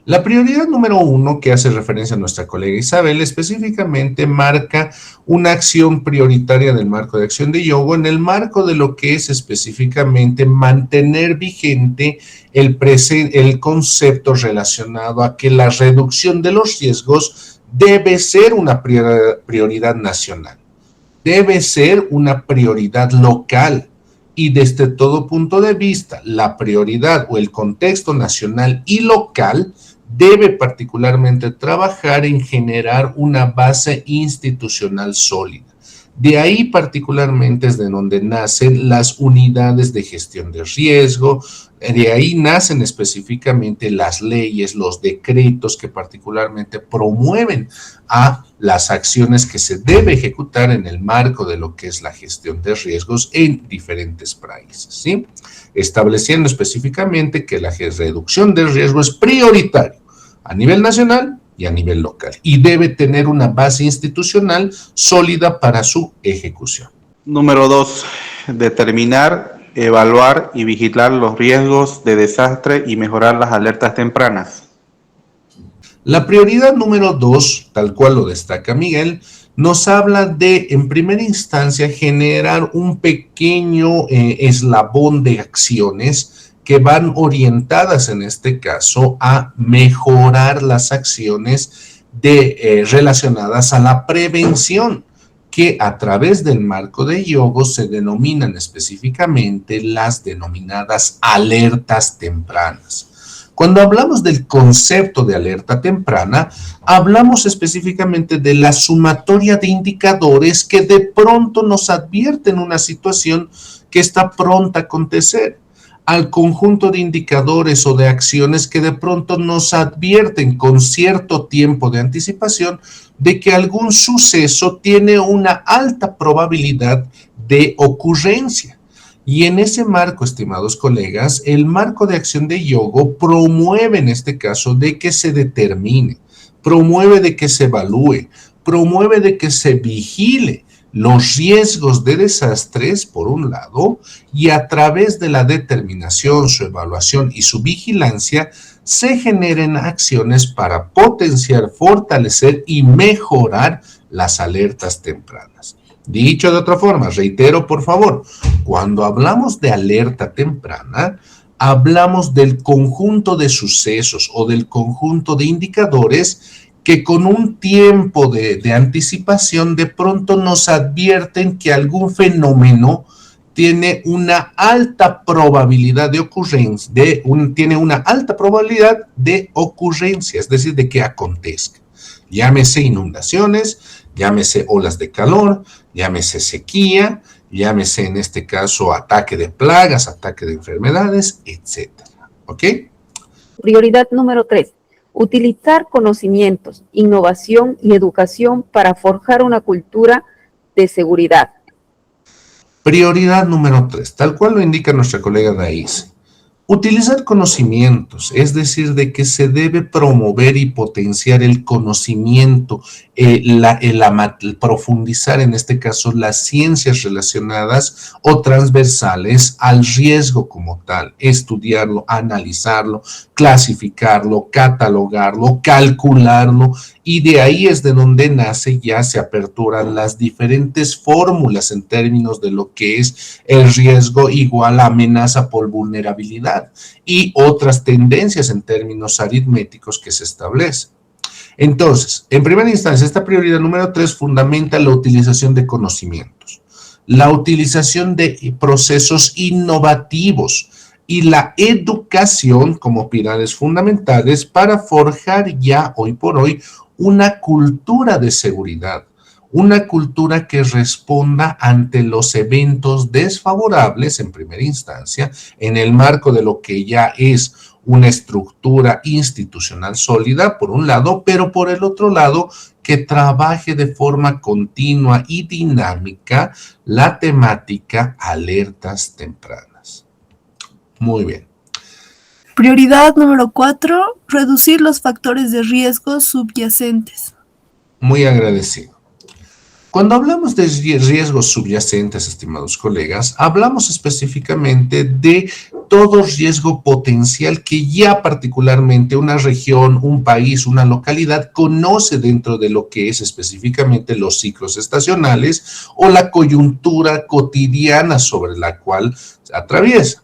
S1: La prioridad número 1, que hace referencia a nuestra colega Isabel, específicamente marca una acción prioritaria del marco de acción de Hyogo en el marco de lo que es específicamente mantener vigente el concepto relacionado a que la reducción de los riesgos debe ser una prioridad nacional, debe ser una prioridad local y desde todo punto de vista, la prioridad o el contexto nacional y local debe particularmente trabajar en generar una base institucional sólida. De ahí particularmente es de donde nacen las unidades de gestión de riesgo, de ahí nacen específicamente las leyes, los decretos que particularmente promueven a las acciones que se debe ejecutar en el marco de lo que es la gestión de riesgos en diferentes países, ¿sí? Estableciendo específicamente que la reducción del riesgo es prioritario a nivel nacional y a nivel local, y debe tener una base institucional sólida para su ejecución.
S16: Número 2, determinar, evaluar y vigilar los riesgos de desastre y mejorar las alertas tempranas.
S1: La prioridad número 2, tal cual lo destaca Miguel, nos habla de, en primera instancia, generar un pequeño eslabón de acciones que van orientadas en este caso a mejorar las acciones relacionadas a la prevención, que a través del marco de IOGO se denominan específicamente las denominadas alertas tempranas. Cuando hablamos del concepto de alerta temprana, hablamos específicamente de la sumatoria de indicadores que de pronto nos advierten una situación que está pronta a acontecer, al conjunto de indicadores o de acciones que de pronto nos advierten con cierto tiempo de anticipación de que algún suceso tiene una alta probabilidad de ocurrencia. Y en ese marco, estimados colegas, el marco de acción de IOGO promueve en este caso de que se determine, promueve de que se evalúe, promueve de que se vigile los riesgos de desastres, por un lado, y a través de la determinación, su evaluación y su vigilancia, se generen acciones para potenciar, fortalecer y mejorar las alertas tempranas. Dicho de otra forma, reitero por favor, cuando hablamos de alerta temprana, hablamos del conjunto de sucesos o del conjunto de indicadores que con un tiempo de anticipación de pronto nos advierten que algún fenómeno tiene una alta probabilidad de ocurrencia, tiene una alta probabilidad de ocurrencia, es decir, de que acontezca. Llámese inundaciones, llámese olas de calor, llámese sequía, llámese en este caso ataque de plagas, ataque de enfermedades, etc. ¿Ok?
S17: Prioridad número 3. Utilizar conocimientos, innovación y educación para forjar una cultura de seguridad.
S1: Prioridad número 3, tal cual lo indica nuestra colega Daís. Utilizar conocimientos, es decir, de que se debe promover y potenciar el conocimiento, profundizar en este caso las ciencias relacionadas o transversales al riesgo como tal, estudiarlo, analizarlo, clasificarlo, catalogarlo, calcularlo, y de ahí es de donde nace, ya se aperturan las diferentes fórmulas en términos de lo que es el riesgo igual a amenaza por vulnerabilidad y otras tendencias en términos aritméticos que se establecen. Entonces, en primera instancia, esta prioridad número 3 fundamenta la utilización de conocimientos, la utilización de procesos innovativos y la educación como pilares fundamentales para forjar ya hoy por hoy una cultura de seguridad, una cultura que responda ante los eventos desfavorables en primera instancia en el marco de lo que ya es una estructura institucional sólida, por un lado, pero por el otro lado, que trabaje de forma continua y dinámica la temática alertas tempranas. Muy bien.
S18: Prioridad número 4, reducir los factores de riesgo subyacentes.
S1: Muy agradecido. Cuando hablamos de riesgos subyacentes, estimados colegas, hablamos específicamente de todo riesgo potencial que ya particularmente una región, un país, una localidad conoce dentro de lo que es específicamente los ciclos estacionales o la coyuntura cotidiana sobre la cual se atraviesa.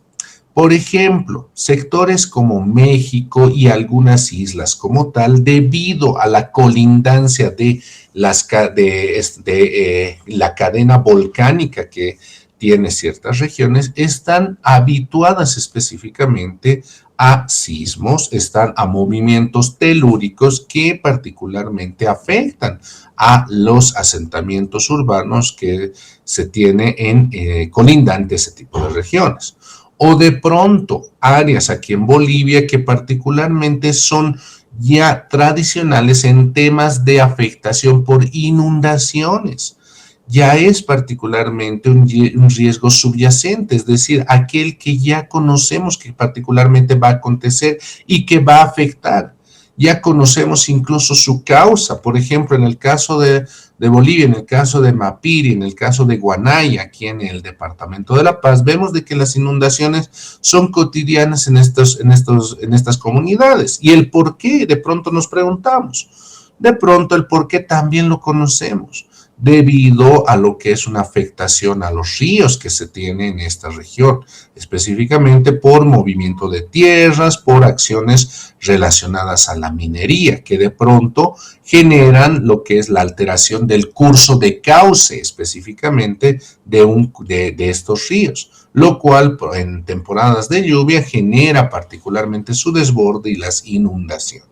S1: Por ejemplo, sectores como México y algunas islas como tal, debido a la colindancia de la cadena volcánica que tiene ciertas regiones, están habituadas específicamente a sismos, están a movimientos telúricos que particularmente afectan a los asentamientos urbanos que se tiene en colindante a ese tipo de regiones. O de pronto áreas aquí en Bolivia que particularmente son ya tradicionales en temas de afectación por inundaciones. Ya es particularmente un riesgo subyacente, es decir, aquel que ya conocemos que particularmente va a acontecer y que va a afectar. Ya conocemos incluso su causa, por ejemplo, en el caso de Bolivia, en el caso de Mapiri, en el caso de Guanaya, aquí en el departamento de La Paz, vemos de que las inundaciones son cotidianas en estas comunidades. ¿Y el por qué? De pronto nos preguntamos. De pronto el por qué también lo conocemos, debido a lo que es una afectación a los ríos que se tiene en esta región, específicamente por movimiento de tierras, por acciones relacionadas a la minería, que de pronto generan lo que es la alteración del curso de cauce, específicamente de estos ríos, lo cual en temporadas de lluvia genera particularmente su desborde y las inundaciones.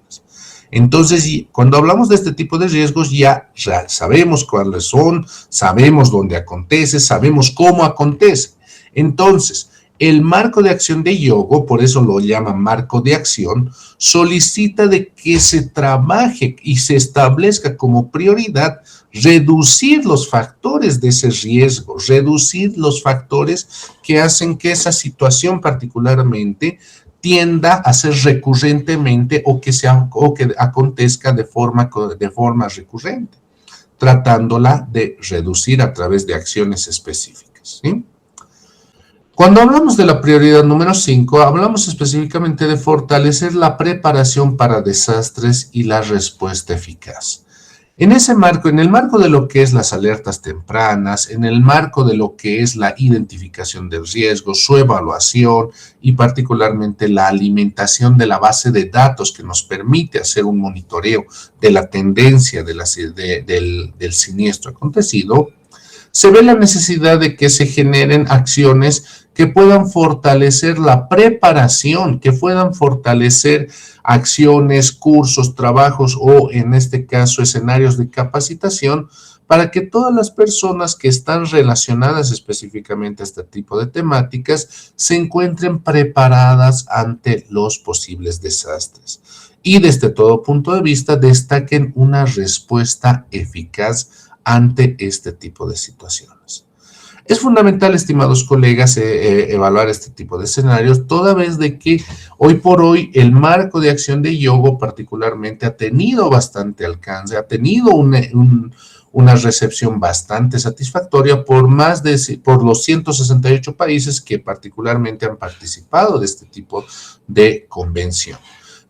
S1: Entonces, cuando hablamos de este tipo de riesgos, ya sabemos cuáles son, sabemos dónde acontece, sabemos cómo acontece. Entonces, el marco de acción de Hyogo, por eso lo llama marco de acción, solicita de que se trabaje y se establezca como prioridad reducir los factores de ese riesgo, reducir los factores que hacen que esa situación particularmente tienda a ser recurrentemente o que acontezca de forma recurrente, tratándola de reducir a través de acciones específicas, ¿sí? Cuando hablamos de la prioridad número 5, hablamos específicamente de fortalecer la preparación para desastres y la respuesta eficaz. En ese marco, en el marco de lo que es las alertas tempranas, en el marco de lo que es la identificación del riesgo, su evaluación y particularmente la alimentación de la base de datos que nos permite hacer un monitoreo de la tendencia del siniestro acontecido, se ve la necesidad de que se generen acciones que puedan fortalecer la preparación, que puedan fortalecer acciones, cursos, trabajos o en este caso escenarios de capacitación para que todas las personas que están relacionadas específicamente a este tipo de temáticas se encuentren preparadas ante los posibles desastres y desde todo punto de vista destaquen una respuesta eficaz ante este tipo de situaciones. Es fundamental, estimados colegas, evaluar este tipo de escenarios, toda vez de que hoy por hoy el marco de acción de Hyogo particularmente ha tenido bastante alcance, ha tenido una recepción bastante satisfactoria por los 168 países que particularmente han participado de este tipo de convención.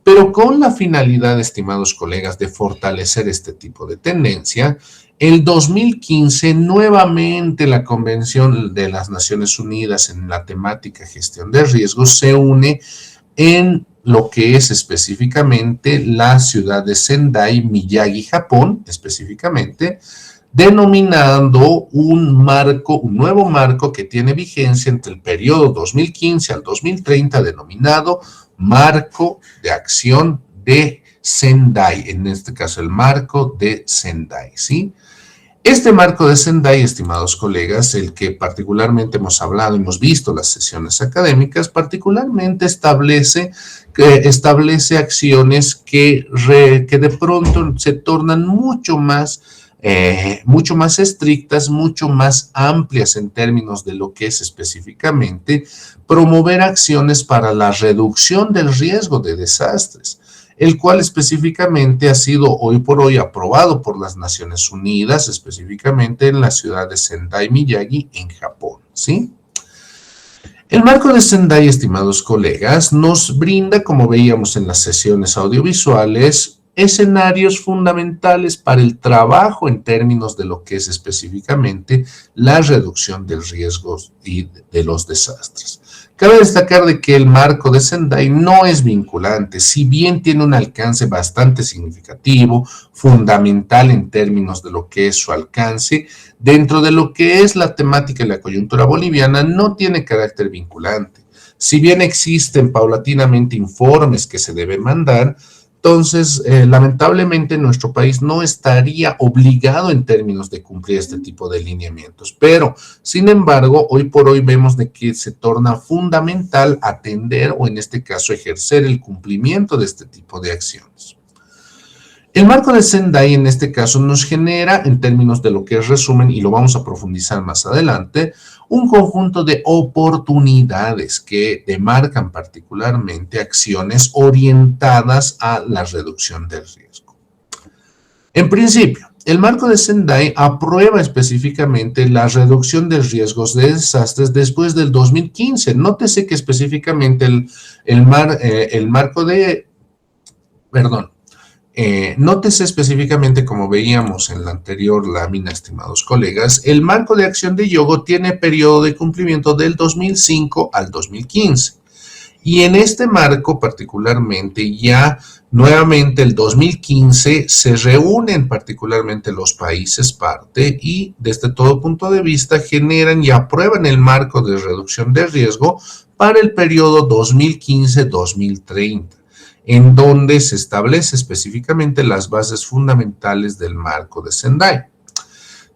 S1: Pero con la finalidad, estimados colegas, de fortalecer este tipo de tendencia, el 2015 nuevamente la Convención de las Naciones Unidas en la temática gestión de riesgos se une en lo que es específicamente la ciudad de Sendai, Miyagi, Japón, específicamente, denominando un nuevo marco que tiene vigencia entre el periodo 2015 al 2030, denominado Marco de Acción de Sendai, en este caso el marco de Sendai, ¿sí? Este marco de Sendai, estimados colegas, el que particularmente hemos hablado, hemos visto las sesiones académicas, particularmente establece acciones que de pronto se tornan mucho más estrictas, mucho más amplias en términos de lo que es específicamente promover acciones para la reducción del riesgo de desastres, el cual específicamente ha sido hoy por hoy aprobado por las Naciones Unidas, específicamente en la ciudad de Sendai, Miyagi, en Japón, ¿sí? El marco de Sendai, estimados colegas, nos brinda, como veíamos en las sesiones audiovisuales, escenarios fundamentales para el trabajo en términos de lo que es específicamente la reducción del riesgo y de los desastres. Cabe destacar de que el marco de Sendai no es vinculante, si bien tiene un alcance bastante significativo, fundamental en términos de lo que es su alcance, dentro de lo que es la temática y la coyuntura boliviana, no tiene carácter vinculante. Si bien existen paulatinamente informes que se deben mandar, entonces, lamentablemente, nuestro país no estaría obligado en términos de cumplir este tipo de lineamientos. Pero, sin embargo, hoy por hoy vemos de que se torna fundamental atender o, en este caso, ejercer el cumplimiento de este tipo de acciones. El marco de Sendai, en este caso, nos genera, en términos de lo que es resumen, y lo vamos a profundizar más adelante, un conjunto de oportunidades que demarcan particularmente acciones orientadas a la reducción del riesgo. En principio, el marco de Sendai aprueba específicamente la reducción de riesgos de desastres después del 2015. Nótese que específicamente nótese específicamente, como veíamos en la anterior lámina, estimados colegas, el marco de acción de Hyogo tiene periodo de cumplimiento del 2005 al 2015. Y en este marco particularmente, ya nuevamente el 2015, se reúnen particularmente los países parte y desde todo punto de vista generan y aprueban el marco de reducción de riesgo para el periodo 2015-2030. En donde se establece específicamente las bases fundamentales del marco de Sendai,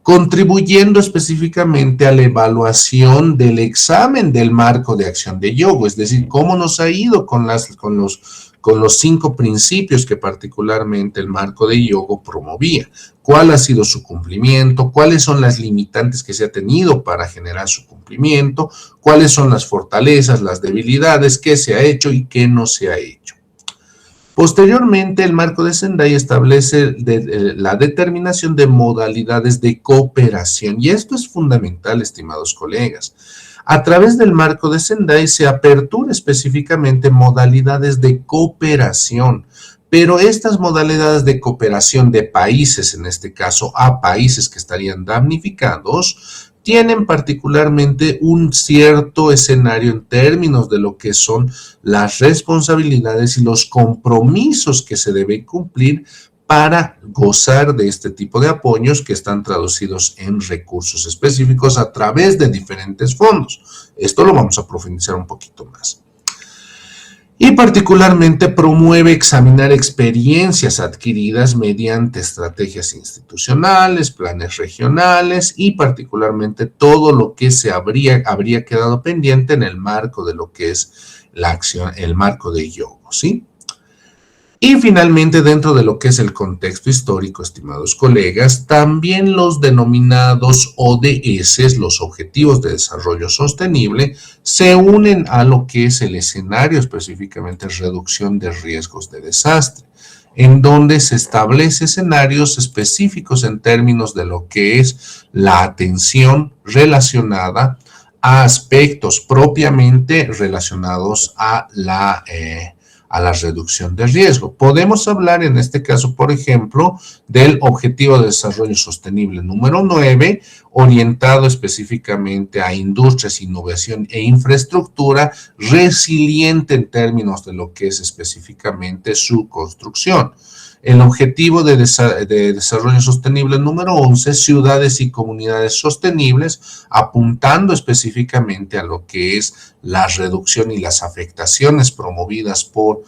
S1: contribuyendo específicamente a la evaluación del examen del marco de acción de Hyogo, es decir, cómo nos ha ido con los 5 principios que particularmente el marco de Hyogo promovía, cuál ha sido su cumplimiento, cuáles son las limitantes que se ha tenido para generar su cumplimiento, cuáles son las fortalezas, las debilidades, qué se ha hecho y qué no se ha hecho. Posteriormente, el marco de Sendai establece la determinación de modalidades de cooperación, y esto es fundamental, estimados colegas. A través del marco de Sendai se apertura específicamente modalidades de cooperación, pero estas modalidades de cooperación de países, en este caso a países que estarían damnificados, tienen particularmente un cierto escenario en términos de lo que son las responsabilidades y los compromisos que se deben cumplir para gozar de este tipo de apoyos que están traducidos en recursos específicos a través de diferentes fondos. Esto lo vamos a profundizar un poquito más. Y particularmente promueve examinar experiencias adquiridas mediante estrategias institucionales, planes regionales y particularmente todo lo que habría quedado pendiente en el marco de lo que es la acción, el marco de Hyogo, ¿sí? Y finalmente, dentro de lo que es el contexto histórico, estimados colegas, también los denominados ODS, los Objetivos de Desarrollo Sostenible, se unen a lo que es el escenario, específicamente reducción de riesgos de desastre, en donde se establece escenarios específicos en términos de lo que es la atención relacionada a aspectos propiamente relacionados a la reducción de riesgo. Podemos hablar en este caso, por ejemplo, del Objetivo de Desarrollo Sostenible número 9, orientado específicamente a industrias, innovación e infraestructura resiliente en términos de lo que es específicamente su construcción. El Objetivo de Desarrollo Sostenible número 11, ciudades y comunidades sostenibles, apuntando específicamente a lo que es la reducción y las afectaciones promovidas por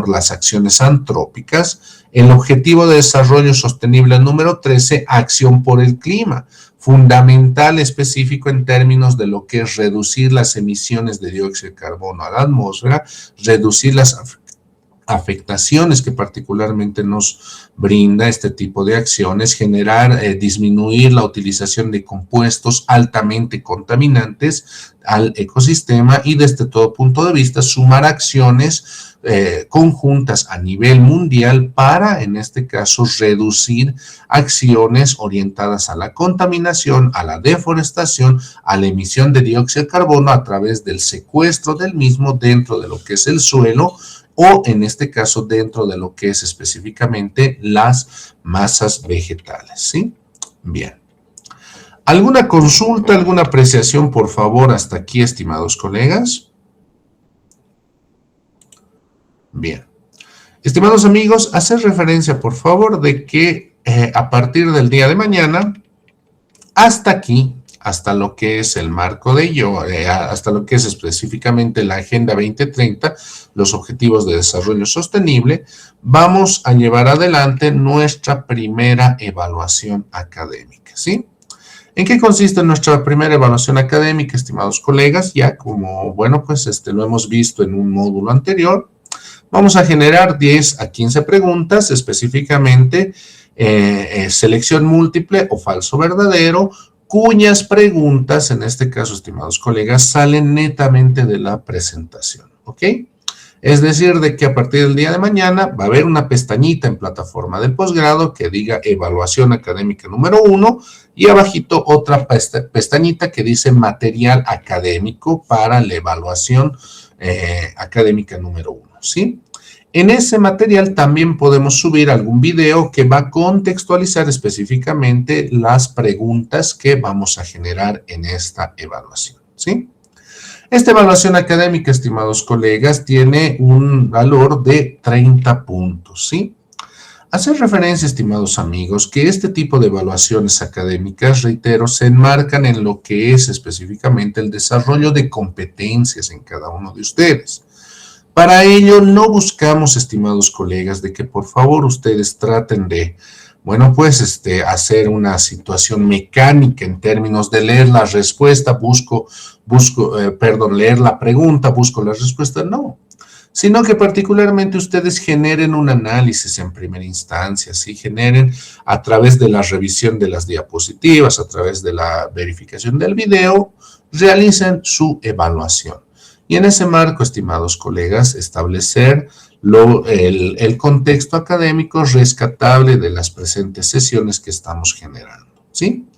S1: las acciones antrópicas. El Objetivo de Desarrollo Sostenible número 13, acción por el clima, fundamental específico en términos de lo que es reducir las emisiones de dióxido de carbono a la atmósfera, reducir las afectaciones que particularmente nos brinda este tipo de acciones, disminuir la utilización de compuestos altamente contaminantes al ecosistema y desde todo punto de vista sumar acciones conjuntas a nivel mundial para, en este caso, reducir acciones orientadas a la contaminación, a la deforestación, a la emisión de dióxido de carbono a través del secuestro del mismo dentro de lo que es el suelo, o en este caso dentro de lo que es específicamente las masas vegetales, ¿sí? Bien. ¿Alguna consulta, alguna apreciación, por favor, hasta aquí, estimados colegas? Bien. Estimados amigos, hacer referencia, por favor, de que a partir del día de mañana, hasta aquí, hasta lo que es el marco de ello, hasta lo que es específicamente la Agenda 2030, los Objetivos de Desarrollo Sostenible, vamos a llevar adelante nuestra primera evaluación académica, ¿sí? ¿En qué consiste nuestra primera evaluación académica, estimados colegas? Ya como, bueno, pues lo hemos visto en un módulo anterior, vamos a generar 10 a 15 preguntas, específicamente selección múltiple o falso verdadero, cuyas preguntas, en este caso, estimados colegas, salen netamente de la presentación, ¿ok? Es decir, de que a partir del día de mañana va a haber una pestañita en plataforma de posgrado que diga evaluación académica número 1 y abajito otra pestañita que dice material académico para la evaluación académica número 1, ¿sí? En ese material también podemos subir algún video que va a contextualizar específicamente las preguntas que vamos a generar en esta evaluación, ¿sí? Esta evaluación académica, estimados colegas, tiene un valor de 30 puntos, ¿sí? Hacer referencia, estimados amigos, que este tipo de evaluaciones académicas, reitero, se enmarcan en lo que es específicamente el desarrollo de competencias en cada uno de ustedes. Para ello, no buscamos, estimados colegas, de que por favor ustedes traten de, bueno, pues hacer una situación mecánica en términos de leer la respuesta, leer la pregunta, busco la respuesta, no. Sino que particularmente ustedes generen un análisis en primera instancia, ¿sí? Generen a través de la revisión de las diapositivas, a través de la verificación del video, realicen su evaluación. Y en ese marco, estimados colegas, establecer el contexto académico rescatable de las presentes sesiones que estamos generando, ¿sí?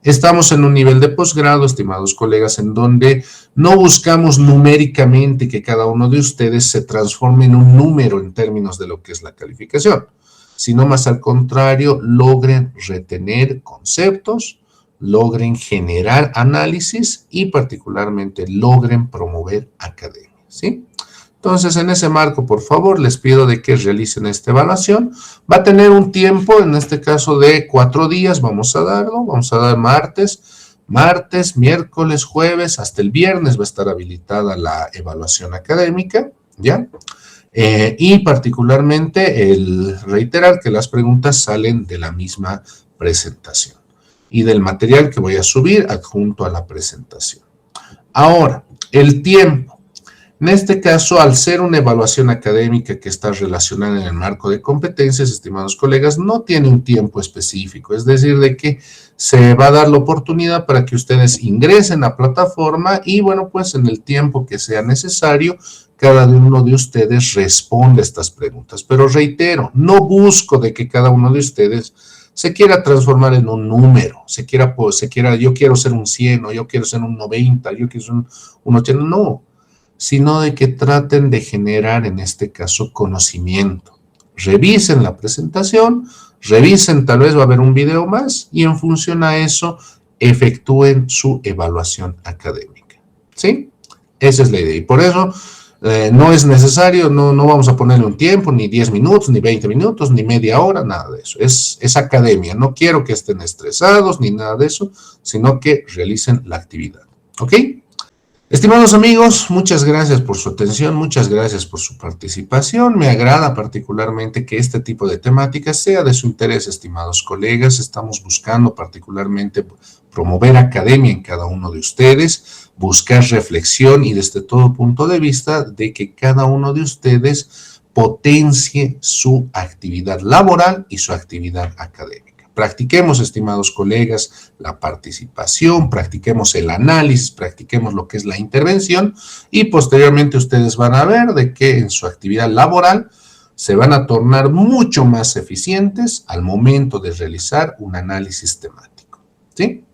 S1: Estamos en un nivel de posgrado, estimados colegas, en donde no buscamos numéricamente que cada uno de ustedes se transforme en un número en términos de lo que es la calificación, sino más al contrario, logren retener conceptos, logren generar análisis y particularmente logren promover academia, ¿sí? Entonces, en ese marco, por favor, les pido de que realicen esta evaluación. Va a tener un tiempo, en este caso, de 4 días, vamos a dar martes, miércoles, jueves, hasta el viernes va a estar habilitada la evaluación académica, ¿ya? Y particularmente, reiterar que las preguntas salen de la misma presentación y del material que voy a subir adjunto a la presentación. Ahora, el tiempo. En este caso, al ser una evaluación académica que está relacionada en el marco de competencias, estimados colegas, no tiene un tiempo específico, es decir, de que se va a dar la oportunidad para que ustedes ingresen a plataforma y, bueno, pues en el tiempo que sea necesario, cada uno de ustedes responda a estas preguntas. Pero reitero, no busco de que cada uno de ustedes se quiera transformar en un número, yo quiero ser un 100, o yo quiero ser un 90, yo quiero ser un 80, no, sino de que traten de generar, en este caso, conocimiento. Revisen la presentación, revisen, tal vez va a haber un video más, y en función a eso, efectúen su evaluación académica, ¿sí? Esa es la idea, y por eso no es necesario, no vamos a ponerle un tiempo, ni 10 minutos, ni 20 minutos, ni media hora, nada de eso. Es academia, no quiero que estén estresados, ni nada de eso, sino que realicen la actividad, ¿ok? Estimados amigos, muchas gracias por su atención, muchas gracias por su participación. Me agrada particularmente que este tipo de temáticas sea de su interés, estimados colegas. Estamos buscando particularmente promover academia en cada uno de ustedes, buscar reflexión y desde todo punto de vista de que cada uno de ustedes potencie su actividad laboral y su actividad académica. Practiquemos, estimados colegas, la participación, practiquemos el análisis, practiquemos lo que es la intervención y posteriormente ustedes van a ver de que en su actividad laboral se van a tornar mucho más eficientes al momento de realizar un análisis temático, ¿sí?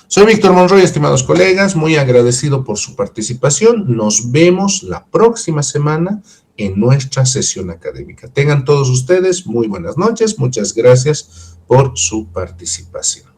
S1: Soy Víctor Monroy, estimados colegas, muy agradecido por su participación. Nos vemos la próxima semana en nuestra sesión académica. Tengan todos ustedes muy buenas noches. Muchas gracias por su participación.